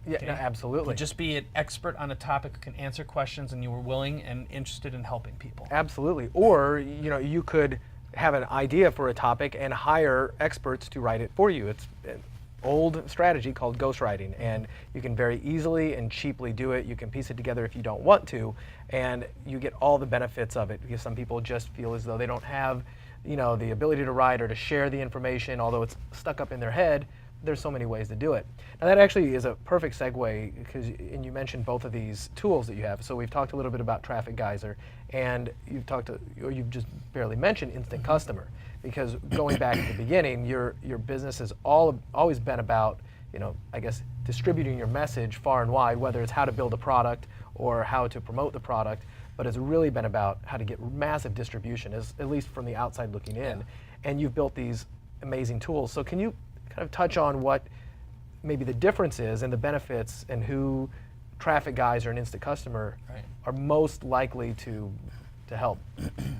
Yeah, Okay? no, absolutely. Just be an expert on a topic who can answer questions, and you were willing and interested in helping people. Absolutely. Or, you could have an idea for a topic and hire experts to write it for you. It's an old strategy called ghostwriting, and you can very easily and cheaply do it. You can piece it together if you don't want to, and you get all the benefits of it, because some people just feel as though they don't have the ability to write or to share the information, although it's stuck up in their head. There's so many ways to do it. Now that actually is a perfect segue, and you mentioned both of these tools that you have. So we've talked a little bit about Traffic Geyser, and you've just barely mentioned Instant Customer, because going back at the beginning, your business has always been about, I guess, distributing your message far and wide, whether it's how to build a product or how to promote the product, but it's really been about how to get massive distribution, at least from the outside looking in. And you've built these amazing tools. So can you kind of touch on what maybe the difference is and the benefits, and who Traffic Geyser and Instant Customer are most likely to help?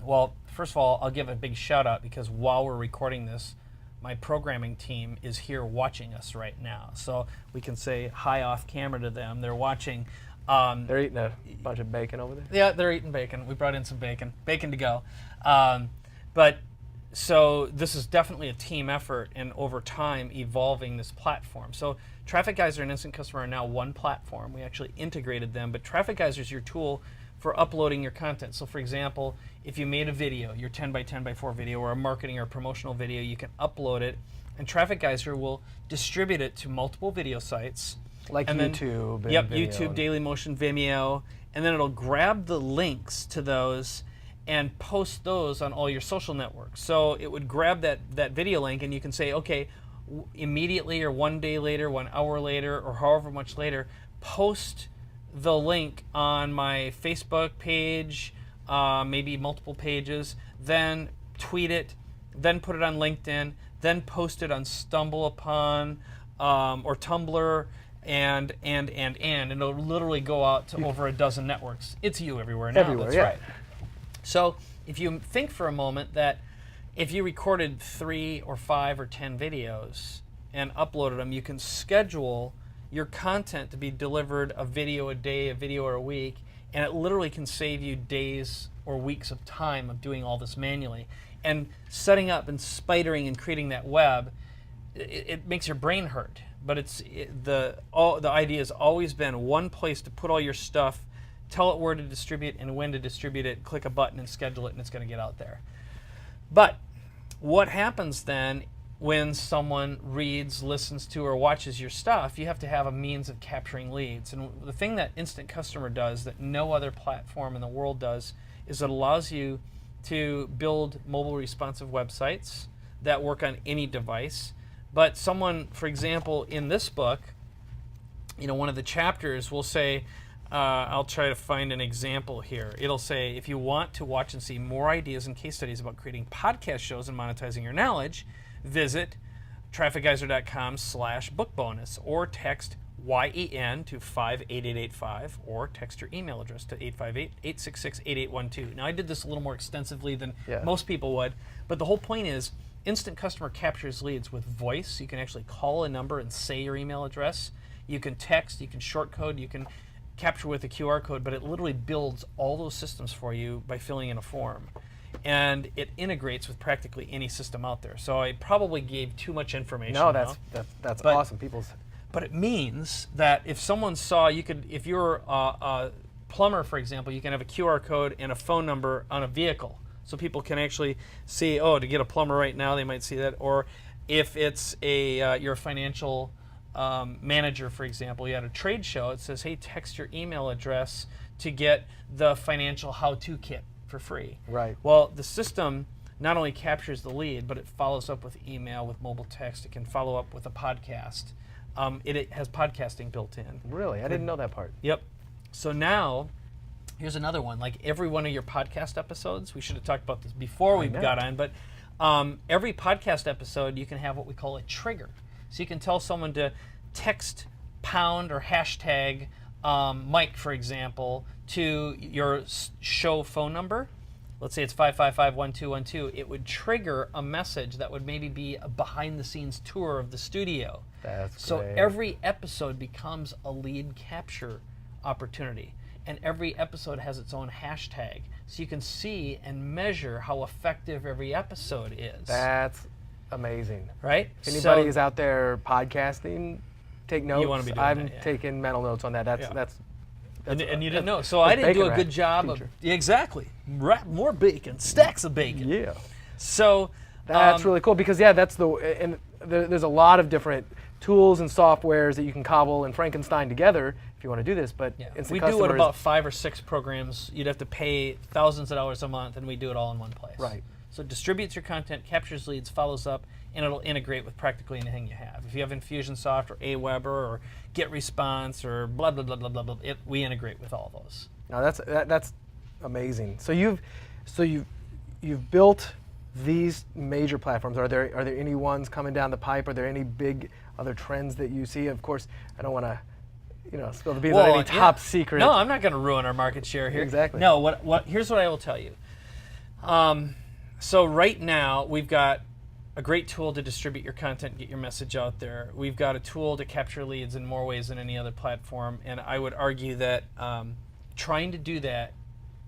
Well, first of all, I'll give a big shout out, because while we're recording this, my programming team is here watching us right now. So we can say hi off camera to them. They're watching. They're eating a bunch of bacon over there? Yeah, they're eating bacon. We brought in some bacon to go. So this is definitely a team effort, and over time evolving this platform. So Traffic Geyser and Instant Customer are now one platform. We actually integrated them, but Traffic Geyser is your tool for uploading your content. So for example, if you made a video, your 10 by 10 by 4 video, or a marketing or promotional video, you can upload it, and Traffic Geyser will distribute it to multiple video sites. Like YouTube. Yep, Vimeo YouTube, Dailymotion, Vimeo, and then it'll grab the links to those and post those on all your social networks. So it would grab that video link, and you can say, okay, immediately or 1 day later, 1 hour later, or however much later, post the link on my Facebook page, maybe multiple pages, then tweet it, then put it on LinkedIn, then post it on StumbleUpon or Tumblr, and it'll literally go out to over a dozen networks. It's you everywhere now. Everywhere, that's yeah. right. So if you think for a moment that if you recorded 3 or 5 or 10 videos and uploaded them, you can schedule your content to be delivered a video a day, a video a week, and it literally can save you days or weeks of time of doing all this manually. And setting up and spidering and creating that web, it makes your brain hurt. But the idea has always been one place to put all your stuff, tell it where to distribute and when to distribute it, click a button and schedule it, and it's going to get out there. But what happens then when someone reads, listens to, or watches your stuff? You have to have a means of capturing leads. And the thing that Instant Customer does that no other platform in the world does is it allows you to build mobile responsive websites that work on any device. But someone, for example, in this book, one of the chapters will say, I'll try to find an example here. It'll say, if you want to watch and see more ideas and case studies about creating podcast shows and monetizing your knowledge, visit trafficgeyser.com/book bonus, or text YEN to 58885, or text your email address to 858-866-8812. Now, I did this a little more extensively than most people would, but the whole point is Instant Customer captures leads with voice. You can actually call a number and say your email address. You can text, you can short code, you can capture with a QR code, but it literally builds all those systems for you by filling in a form. And it integrates with practically any system out there. So I probably gave too much information. No, that's awesome. But it means that if someone saw, if you're a plumber, for example, you can have a QR code and a phone number on a vehicle. So people can actually see, to get a plumber right now, they might see that. Or If it's you're a financial manager, for example, you had a trade show, it says, hey, text your email address to get the financial how-to kit for free. Right. Well, the system not only captures the lead, but it follows up with email, with mobile text. It can follow up with a podcast. It has podcasting built in. Really? I didn't know that part. Yep. So now, here's another one. Like every one of your podcast episodes, we should have talked about this before we got on, but every podcast episode, you can have what we call a trigger. So you can tell someone to text pound or hashtag Mike, for example, to your show phone number. Let's say it's 555-1212. It would trigger a message that would maybe be a behind-the-scenes tour of the studio. That's so great. every episode becomes a lead capture opportunity, and every episode has its own hashtag, so you can see and measure how effective every episode is. That's amazing. Right? If anybody So- is out there podcasting, take notes. wanna be doing I'm that, yeah. taking mental notes on that. Yeah. That's And you didn't know. that's So I didn't do bacon a good wrap job of... feature. Yeah, exactly. Wrap more bacon. Stacks of bacon. Yeah. So... That's really cool because that's and there's a lot of different tools and softwares that you can cobble and Frankenstein together if you want to do this. But Yeah. instant We do it customers- about 5 or 6 programs. You'd have to pay thousands of dollars a month, and we do it all in one place. Right. So it distributes your content, captures leads, follows up, and it'll integrate with practically anything you have. If you have Infusionsoft or Aweber or GetResponse or blah blah blah blah blah blah, we integrate with all those. Now that's amazing. So you've built these major platforms. Are there any ones coming down the pipe? Are there any big other trends that you see? Of course, I don't want to spill the beans on any top secret. No, I'm not going to ruin our market share here. Exactly. No, here's what I will tell you. So right now, we've got a great tool to distribute your content, get your message out there. We've got a tool to capture leads in more ways than any other platform, and I would argue that trying to do that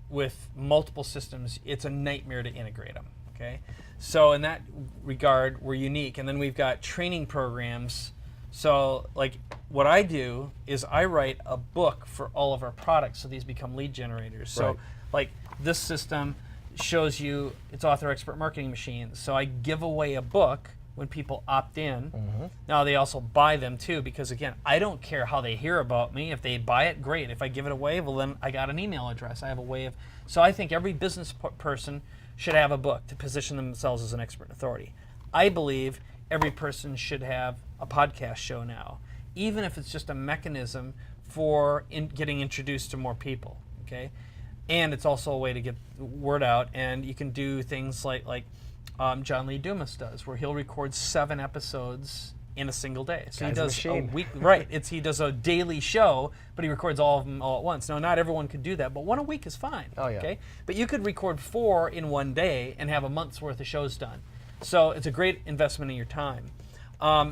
with multiple systems, it's a nightmare to integrate them, okay? So in that regard, we're unique. And then we've got training programs. So like what I do is I write a book for all of our products, so these become lead generators. So Right. like this system shows you it's Author Expert Marketing Machines. So I give away a book when people opt in. Mm-hmm. Now they also buy them too, because again, I don't care how they hear about me. If they buy it, great. If I give it away, well then I got an email address. I have a way of, so I think every business person should have a book to position themselves as an expert and authority. I believe every person should have a podcast show now, even if it's just a mechanism for getting introduced to more people, okay? And it's also a way to get the word out, and you can do things like John Lee Dumas does, where he'll record 7 episodes in a single day. So Guy's he a does machine. week, right? He does a daily show, but he records all of them all at once. Now, not everyone could do that, but 1 a week is fine. Oh, yeah. Okay, but you could record 4 in one day and have a month's worth of shows done. So it's a great investment in your time.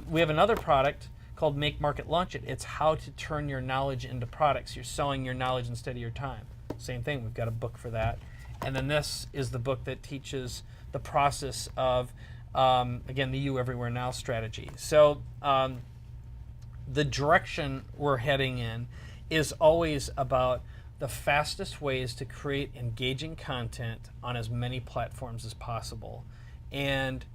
We have another product called Make Market Launch It. It's how to turn your knowledge into products. You're selling your knowledge instead of your time. Same thing. We've got a book for that. And then this is the book that teaches the process of, again, the You Everywhere Now strategy. So the direction we're heading in is always about the fastest ways to create engaging content on as many platforms as possible. And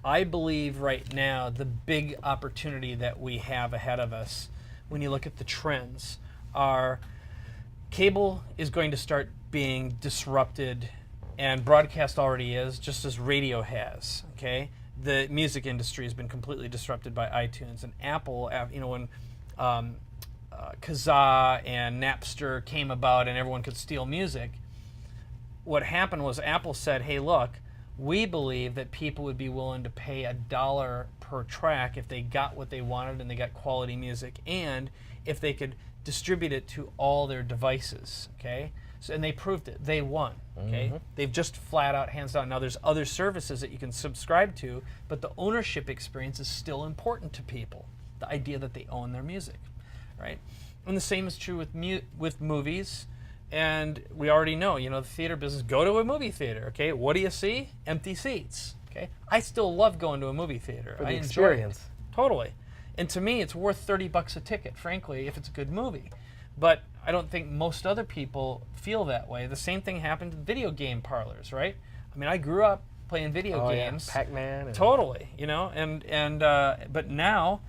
I believe right now the big opportunity that we have ahead of us, when you look at the trends, are cable is going to start being disrupted, and broadcast already is, just as radio has, okay? The music industry has been completely disrupted by iTunes, and Apple, when Kazaa and Napster came about and everyone could steal music, what happened was Apple said, hey, look, we believe that people would be willing to pay $1 per track if they got what they wanted and they got quality music, and if they could distribute it to all their devices, okay? So, and they proved it. They won, okay? Mm-hmm. They've just flat out, hands down. Now, there's other services that you can subscribe to, but the ownership experience is still important to people, the idea that they own their music, right? And the same is true with movies. And we already know, the theater business, go to a movie theater, okay? What do you see? Empty seats, okay? I still love going to a movie theater. For the I enjoy experience. it. Totally. And to me, it's worth $30 a ticket, frankly, if it's a good movie. But I don't think most other people feel that way. The same thing happened in video game parlors, right? I mean, I grew up playing video games. Yeah. Pac-Man. Totally, you know, and but now,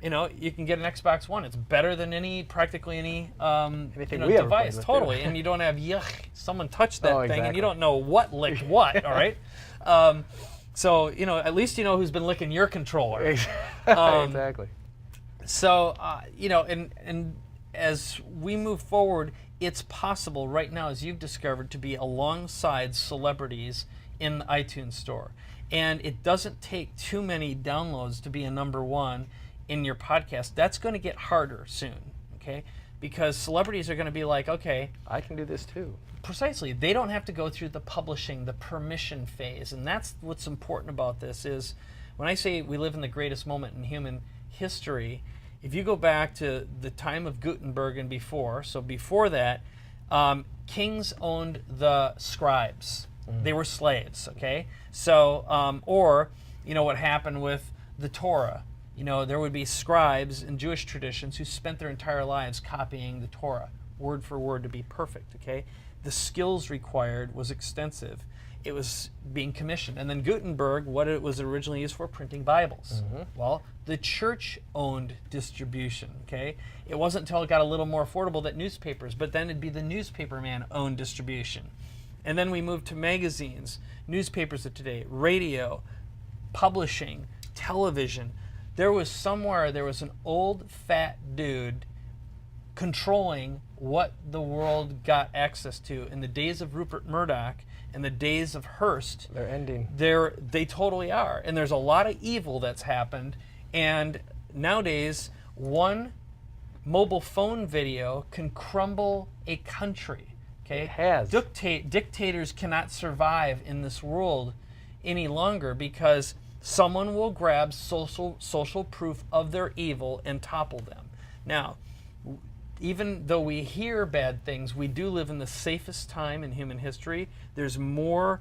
you know, you can get an Xbox One. It's better than practically any Anything we ever played device. with, Totally, too. and you don't have someone touched that thing, and exactly. you don't know what licked what. All right, so you know, at least you know who's been licking your controller. Exactly. So you know, and as we move forward, it's possible right now, as you've discovered, to be alongside celebrities in the iTunes store, and it doesn't take too many downloads to be a #1 in your podcast. That's going to get harder soon, okay? Because celebrities are going to be like, okay, I can do this too. precisely. They don't have to go through the publishing, the permission phase, and that's what's important about this. Is when I say we live in the greatest moment in human history, if you go back to the time of Gutenberg and before, so before that, kings owned the scribes. They were slaves, okay? So, or, you know, what happened with the Torah. You know, there would be scribes in Jewish traditions who spent their entire lives copying the Torah, word for word, to be perfect, okay? The skills required was extensive. It was being commissioned. And then Gutenberg, what it was originally used for, printing Bibles. Well, the church owned distribution, okay? It wasn't until it got a little more affordable that newspapers, but then it'd be the newspaper man owned distribution. And then we moved to magazines, newspapers of today, radio, publishing, television. There was an old fat dude controlling what the world got access to. In the days of Rupert Murdoch and the days of Hearst, They're ending. they totally are. And there's a lot of evil that's happened. And nowadays, one mobile phone video can crumble a country. Okay? It has. Dictators cannot survive in this world any longer because someone will grab social proof of their evil and topple them. Now, even though we hear bad things, we do live in the safest time in human history. There's more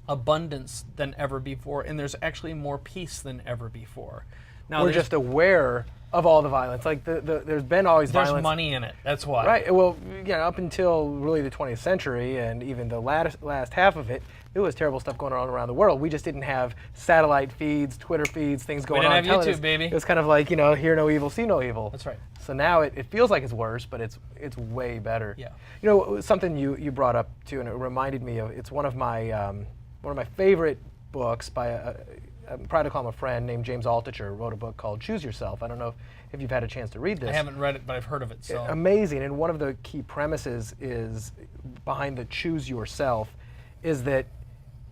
abundance than ever before, and there's actually more peace than ever before. Now, We're just aware of all the violence. Like there's been always there's violence. money in it. That's why. Right. Well, yeah, up until really the 20th century and even the last half of it, there was terrible stuff going on around the world. We just didn't have satellite feeds, Twitter feeds, things going on. didn't have telling YouTube, us. baby. It was kind of like, you know, hear no evil, see no evil. That's right. So now it feels like it's worse, but it's way better. Yeah. You know, something you brought up too, and it reminded me of, it's one of my favorite books by I'm proud to call him a friend named James Altucher, wrote a book called Choose Yourself. I don't know if you've had a chance to read this. I haven't read it, but I've heard of it. So Amazing, and one of the key premises is behind the choose yourself is that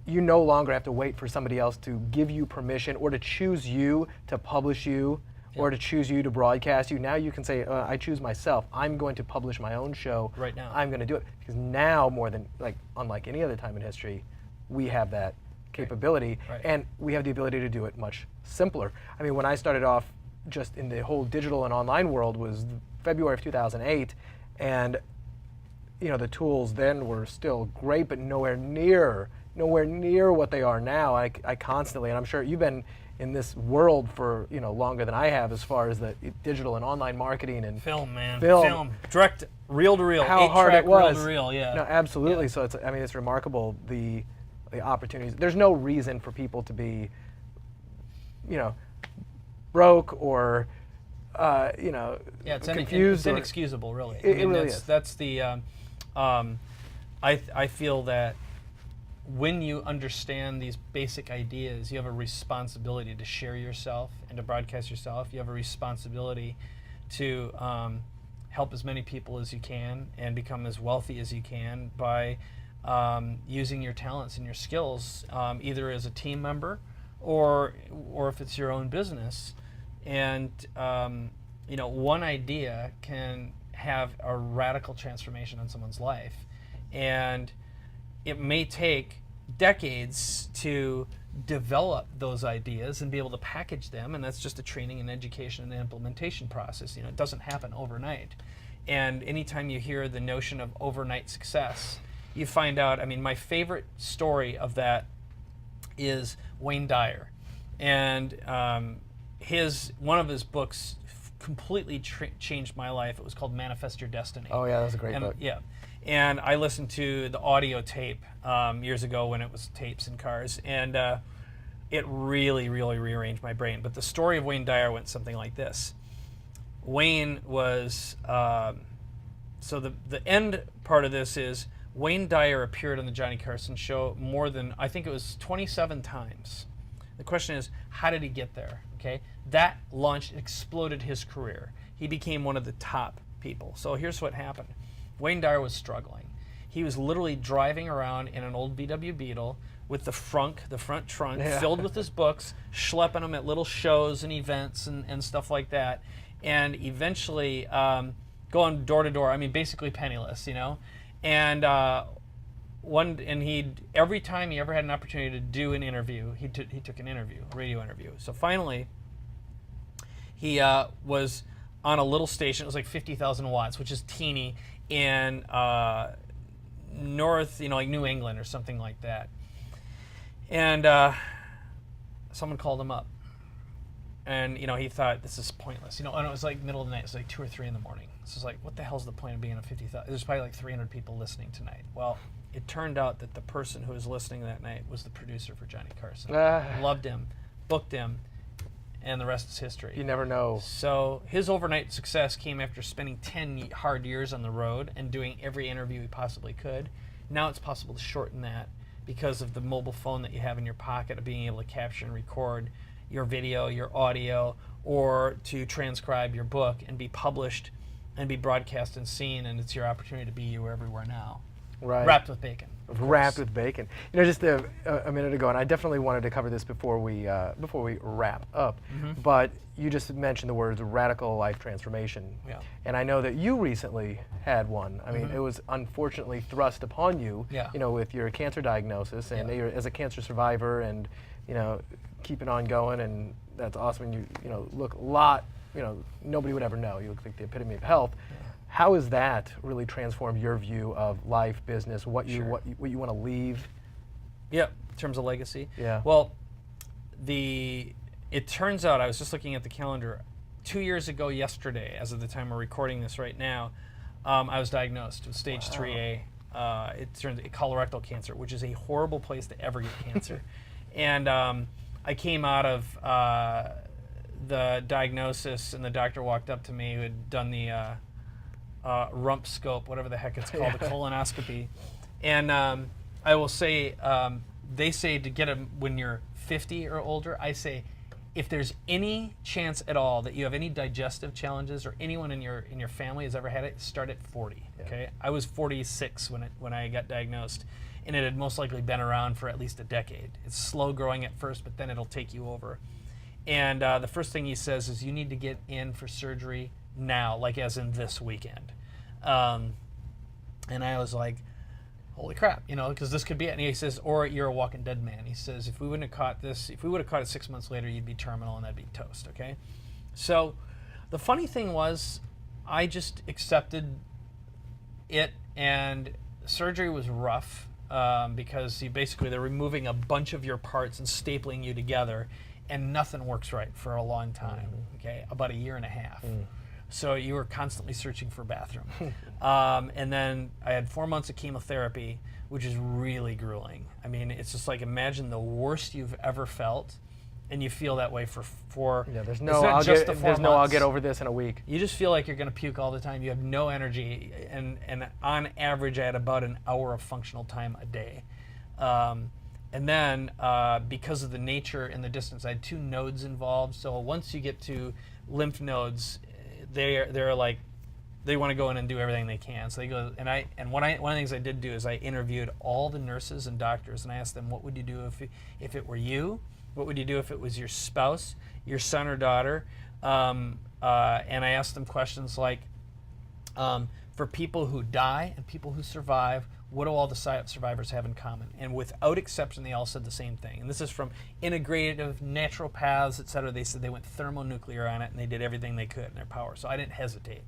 you no longer have to wait for somebody else to give you permission or to choose you to publish you or to choose you to broadcast you. Now you can say, I choose myself. I'm going to publish my own show. Right now. I'm going to do it. Because now, more than, unlike any other time in history, we have that capability, Right. and we have the ability to do it much simpler. I mean, when I started off just in the whole digital and online world was February of 2008, and you know, the tools then were still great, but nowhere near what they are now. I constantly, and I'm sure you've been in this world for, you know, longer than I have as far as the digital and online marketing and film, man. Film. Direct, reel to reel. how hard it was. Reel to reel, yeah. No, absolutely. So it's remarkable the opportunities. There's no reason for people to be, you know, broke or you know, Yeah, it's confused. it's inexcusable, really. It really is. That's the. I feel that when you understand these basic ideas, you have a responsibility to share yourself and to broadcast yourself. You have a responsibility to help as many people as you can and become as wealthy as you can by using your talents and your skills, either as a team member or if it's your own business. And you know, one idea can have a radical transformation on someone's life, and it may take decades to develop those ideas and be able to package them, and that's just a training and education and implementation process. You know, it doesn't happen overnight. And anytime you hear the notion of overnight success, you find out, I mean, my favorite story of that is Wayne Dyer. And one of his books completely changed my life. It was called Manifest Your Destiny. Oh yeah, that's a great book. Yeah. And I listened to the audio tape years ago when it was tapes in cars, and it really, really rearranged my brain. But the story of Wayne Dyer went something like this. Wayne was, so the end part of this is Wayne Dyer appeared on the Johnny Carson show more than, I think it was 27 times. The question is, how did he get there? Okay, that launched, exploded his career. He became one of the top people. So here's what happened. Wayne Dyer was struggling. He was literally driving around in an old VW Beetle with the front trunk filled with his books, schlepping them at little shows and events and stuff like that, and eventually going door to door. I mean, basically penniless, you know. And every time he ever had an opportunity to do an interview, he took an interview, a radio interview. So finally, he was on a little station. It was like 50,000 watts, which is teeny, in north, like New England or something like that. And someone called him up, and he thought, this is pointless. And it was like middle of the night. It was like 2 or 3 in the morning. So it's like, what the hell's the point of being on 50,000? There's probably like 300 people listening tonight. Well, it turned out that the person who was listening that night was the producer for Johnny Carson. Loved him, booked him, and the rest is history. You never know. So his overnight success came after spending 10 hard years on the road and doing every interview he possibly could. Now it's possible to shorten that because of the mobile phone that you have in your pocket, of being able to capture and record your video, your audio, or to transcribe your book and be published and be broadcast and seen, and it's your opportunity to be you everywhere now. Right. Wrapped with bacon. Wrapped with bacon. Just a minute ago, and I definitely wanted to cover this before we wrap up. Mm-hmm. But you just mentioned the words radical life transformation. Yeah. And I know that you recently had one. I mean, it was unfortunately thrust upon you. Yeah. With your cancer diagnosis, and you're, as a cancer survivor, and keeping on going, and that's awesome. And you look a lot. Nobody would ever know. You look like the epitome of health. Yeah. How has that really transformed your view of life, business, what you want to leave? Yeah, in terms of legacy. Yeah. Well, it turns out, I was just looking at the calendar, 2 years ago yesterday, as of the time we're recording this right now, I was diagnosed with stage 3A. It turns colorectal cancer, which is a horrible place to ever get cancer. And I came out of the diagnosis, and the doctor walked up to me, who had done the rump scope, whatever the heck it's called, the colonoscopy. And I will say, they say to get them when you're 50 or older. I say, if there's any chance at all that you have any digestive challenges, or anyone in your family has ever had it, start at 40. Yeah. Okay, I was 46 when I got diagnosed, and it had most likely been around for at least a decade. It's slow growing at first, but then it'll take you over. And the first thing he says is, you need to get in for surgery now, like as in this weekend. And I was like, holy crap, because this could be it. And he says, or you're a walking dead man. He says, if we would have caught it 6 months later, you'd be terminal, and that'd be toast, okay? So the funny thing was, I just accepted it, and surgery was rough because they're removing a bunch of your parts and stapling you together, and nothing works right for a long time, okay? About a year and a half. So you were constantly searching for a bathroom. And then I had 4 months of chemotherapy, which is really grueling. I mean, it's just like, imagine the worst you've ever felt, and you feel that way for there's no I'll get over this in a week. You just feel like you're going to puke all the time. You have no energy, and on average, I had about an hour of functional time a day. And then, because of the nature and the distance, I had 2 nodes involved. So once you get to lymph nodes, they're like, they want to go in and do everything they can. So they go, and one of the things I did do is I interviewed all the nurses and doctors, and I asked them, what would you do if it were you? What would you do if it was your spouse, your son or daughter? And I asked them questions like, for people who die and people who survive, what do all the survivors have in common? And without exception, they all said the same thing. And this is from integrative naturopaths, et cetera. They said they went thermonuclear on it, and they did everything they could in their power. So I didn't hesitate.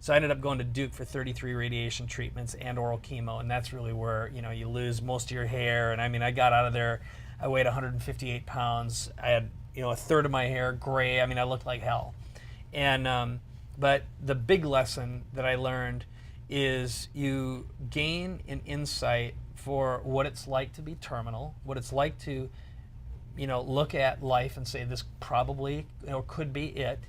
So I ended up going to Duke for 33 radiation treatments and oral chemo, and that's really where you lose most of your hair. And I mean, I got out of there, I weighed 158 pounds. I had a third of my hair gray. I mean, I looked like hell. And but the big lesson that I learned is you gain an insight for what it's like to be terminal, what it's like to, look at life and say this probably or could be it.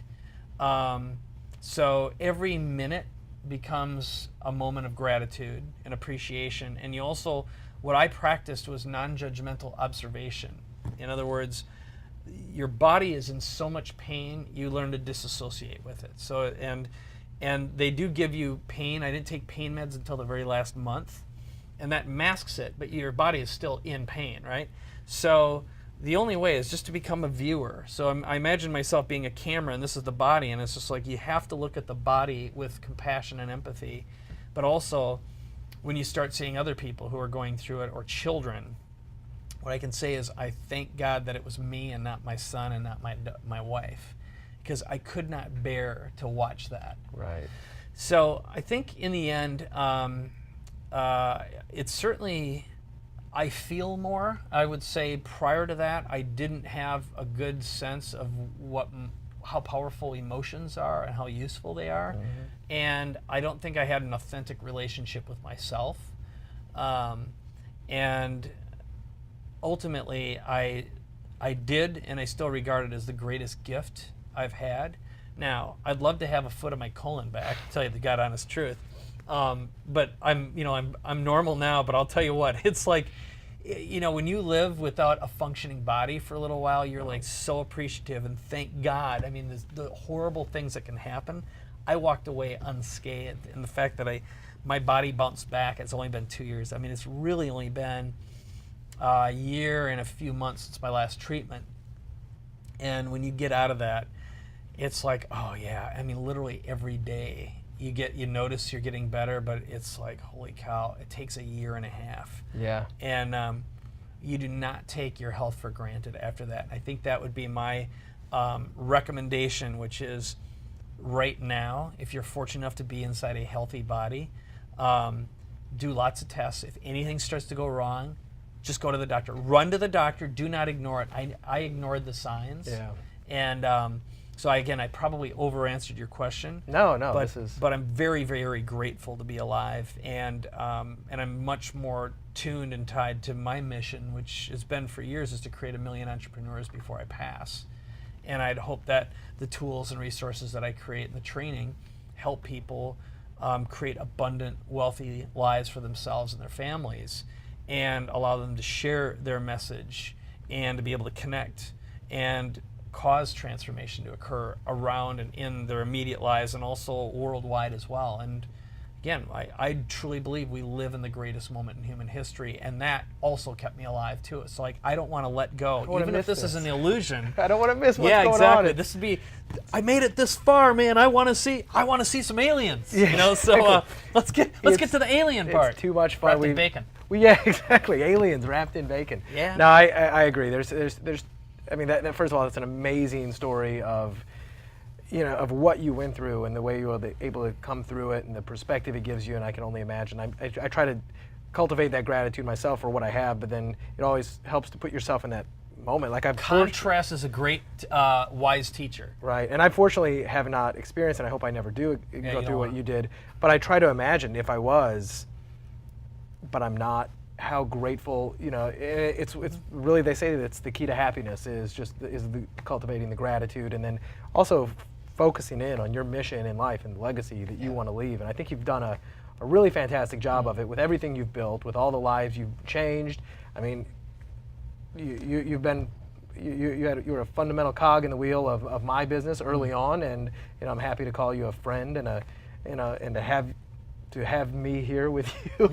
So every minute becomes a moment of gratitude and appreciation. And you also, what I practiced was non-judgmental observation. In other words, your body is in so much pain, you learn to disassociate with it. So, and they do give you pain. I didn't take pain meds until the very last month, and that masks it, but your body is still in pain, right? So the only way is just to become a viewer. So I imagine myself being a camera, and this is the body, and it's just like you have to look at the body with compassion and empathy. But also, when you start seeing other people who are going through it, or children, what I can say is I thank God that it was me and not my son and not my wife, because I could not bear to watch that. Right. So I think in the end, it's certainly, I feel more. I would say prior to that, I didn't have a good sense of how powerful emotions are and how useful they are. Mm-hmm. And I don't think I had an authentic relationship with myself. And ultimately, I did, and I still regard it as the greatest gift I've had. Now, I'd love to have a foot of my colon back, to tell you the God honest truth. But I'm normal now. But I'll tell you what, it's like, when you live without a functioning body for a little while, you're like so appreciative and thank God. I mean, the horrible things that can happen. I walked away unscathed, and the fact that my body bounced back. It's only been 2 years. I mean, it's really only been a year and a few months since my last treatment. And when you get out of that, it's like, oh yeah, I mean, literally every day you notice you're getting better, but it's like, holy cow, it takes a year and a half. Yeah. And you do not take your health for granted after that. I think that would be my recommendation, which is right now, if you're fortunate enough to be inside a healthy body, do lots of tests. If anything starts to go wrong, just go to the doctor. Run to the doctor. Do not ignore it. I ignored the signs. Yeah. And so I probably over-answered your question. No, but I'm very, very grateful to be alive, and I'm much more tuned and tied to my mission, which has been for years, is to create 1 million entrepreneurs before I pass. And I'd hope that the tools and resources that I create in the training help people create abundant, wealthy lives for themselves and their families, and allow them to share their message and to be able to connect and cause transformation to occur around and in their immediate lives, and also worldwide as well. And again, I truly believe we live in the greatest moment in human history, and that also kept me alive too. So like, I don't want to let go, even if this is an illusion. I don't want to miss what's going on. Yeah, exactly. I made it this far, man. I want to see some aliens. Yeah, so let's get to the alien part. It's too much fun. Wrapped in bacon. Yeah, exactly. Aliens wrapped in bacon. Yeah. No, I agree. There's I mean, that first of all, that's an amazing story of what you went through and the way you were able to come through it and the perspective it gives you. And I can only imagine. I try to cultivate that gratitude myself for what I have, but then it always helps to put yourself in that moment. Like Contrast is a great wise teacher. Right, and I fortunately have not experienced, and I hope I never do go through what you did. But I try to imagine if I was, but I'm not. How grateful, it's really, they say that it's the key to happiness is the cultivating the gratitude, and then also focusing in on your mission in life and the legacy that you want to leave. And I think you've done a really fantastic job of it with everything you've built, with all the lives you've changed. I mean, you were a fundamental cog in the wheel of my business early on, and I'm happy to call you a friend and to have me here with you,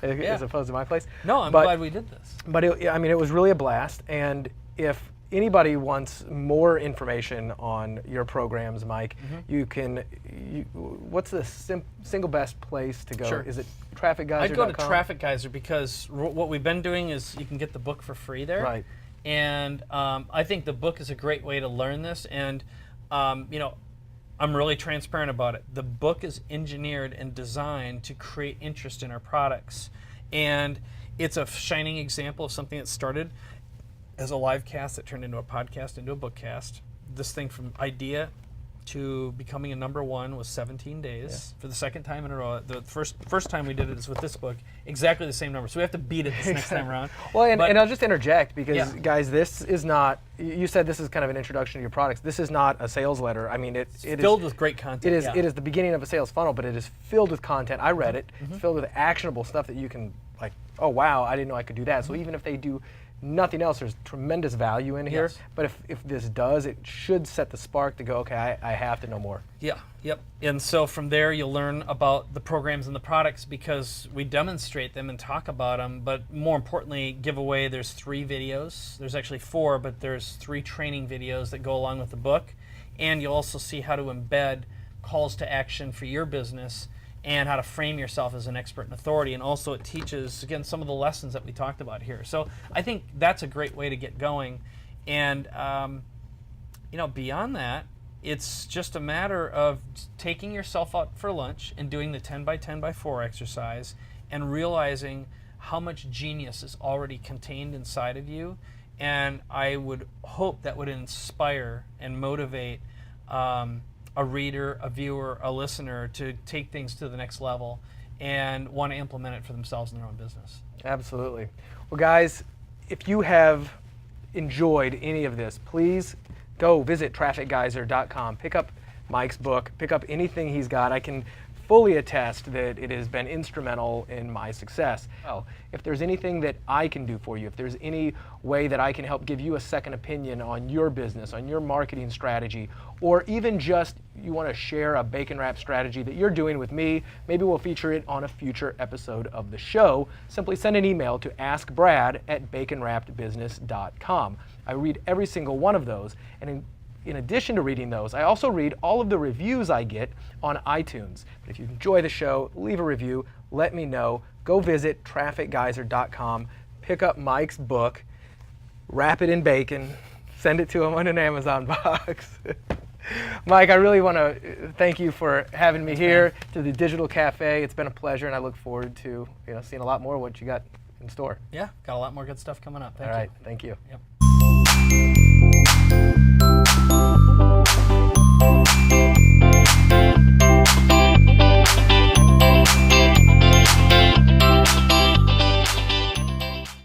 as opposed to my place. No, I'm glad we did this. But it was really a blast. And if anybody wants more information on your programs, Mike, you can. What's the single best place to go? Sure. Is it TrafficGeyser.com? I'd go to TrafficGeyser, because what we've been doing is you can get the book for free there. Right. And I think the book is a great way to learn this. And I'm really transparent about it. The book is engineered and designed to create interest in our products. And it's a shining example of something that started as a live cast that turned into a podcast, into a bookcast. This thing from idea to becoming a #1 was 17 days for the second time in a row. The first time we did it is with this book, exactly the same number. So we have to beat it this next time around. Well, and But- I'll just interject because, Yeah. guys, this is not, you said this is kind of an introduction to your products. This is not a sales letter. I mean, it is filled with great content. It is, yeah. it is the beginning of a sales funnel, but it is filled with content. I read it. It's filled with actionable stuff that you can, like, oh, wow, I didn't know I could do that. So even if they do nothing else, there's tremendous value in here. Yes. But if this does, it should set the spark to go, okay, I have to know more. Yeah, yep. And so from there, you'll learn about the programs and the products because we demonstrate them and talk about them, but more importantly, give away, there's 3 videos. There's actually 4, but there's 3 training videos that go along with the book. And you'll also see how to embed calls to action for your business and how to frame yourself as an expert and authority. And also it teaches, again, some of the lessons that we talked about here. So I think that's a great way to get going. And, beyond that, it's just a matter of taking yourself out for lunch and doing the 10 by 10 by 4 exercise and realizing how much genius is already contained inside of you. And I would hope that would inspire and motivate a reader, a viewer, a listener to take things to the next level and want to implement it for themselves in their own business. Absolutely. Well, guys, if you have enjoyed any of this, please go visit trafficgeyser.com. Pick up Mike's book. Pick up anything he's got. I can fully attest that it has been instrumental in my success. Well, if there's anything that I can do for you, if there's any way that I can help give you a second opinion on your business, on your marketing strategy, or even just you want to share a bacon wrap strategy that you're doing with me, maybe we'll feature it on a future episode of the show. Simply send an email to askbrad@baconwrappedbusiness.com. I read every single one of those, and in addition to reading those, I also read all of the reviews I get on iTunes. But if you enjoy the show, leave a review, let me know. Go visit trafficgeyser.com, pick up Mike's book, wrap it in bacon, send it to him on an Amazon box. Mike, I really want to thank you for having me here to the Digital Cafe. It's been a pleasure, and I look forward to seeing a lot more of what you got in store. Yeah, got a lot more good stuff coming up. Thank All you. right, thank you. Yep.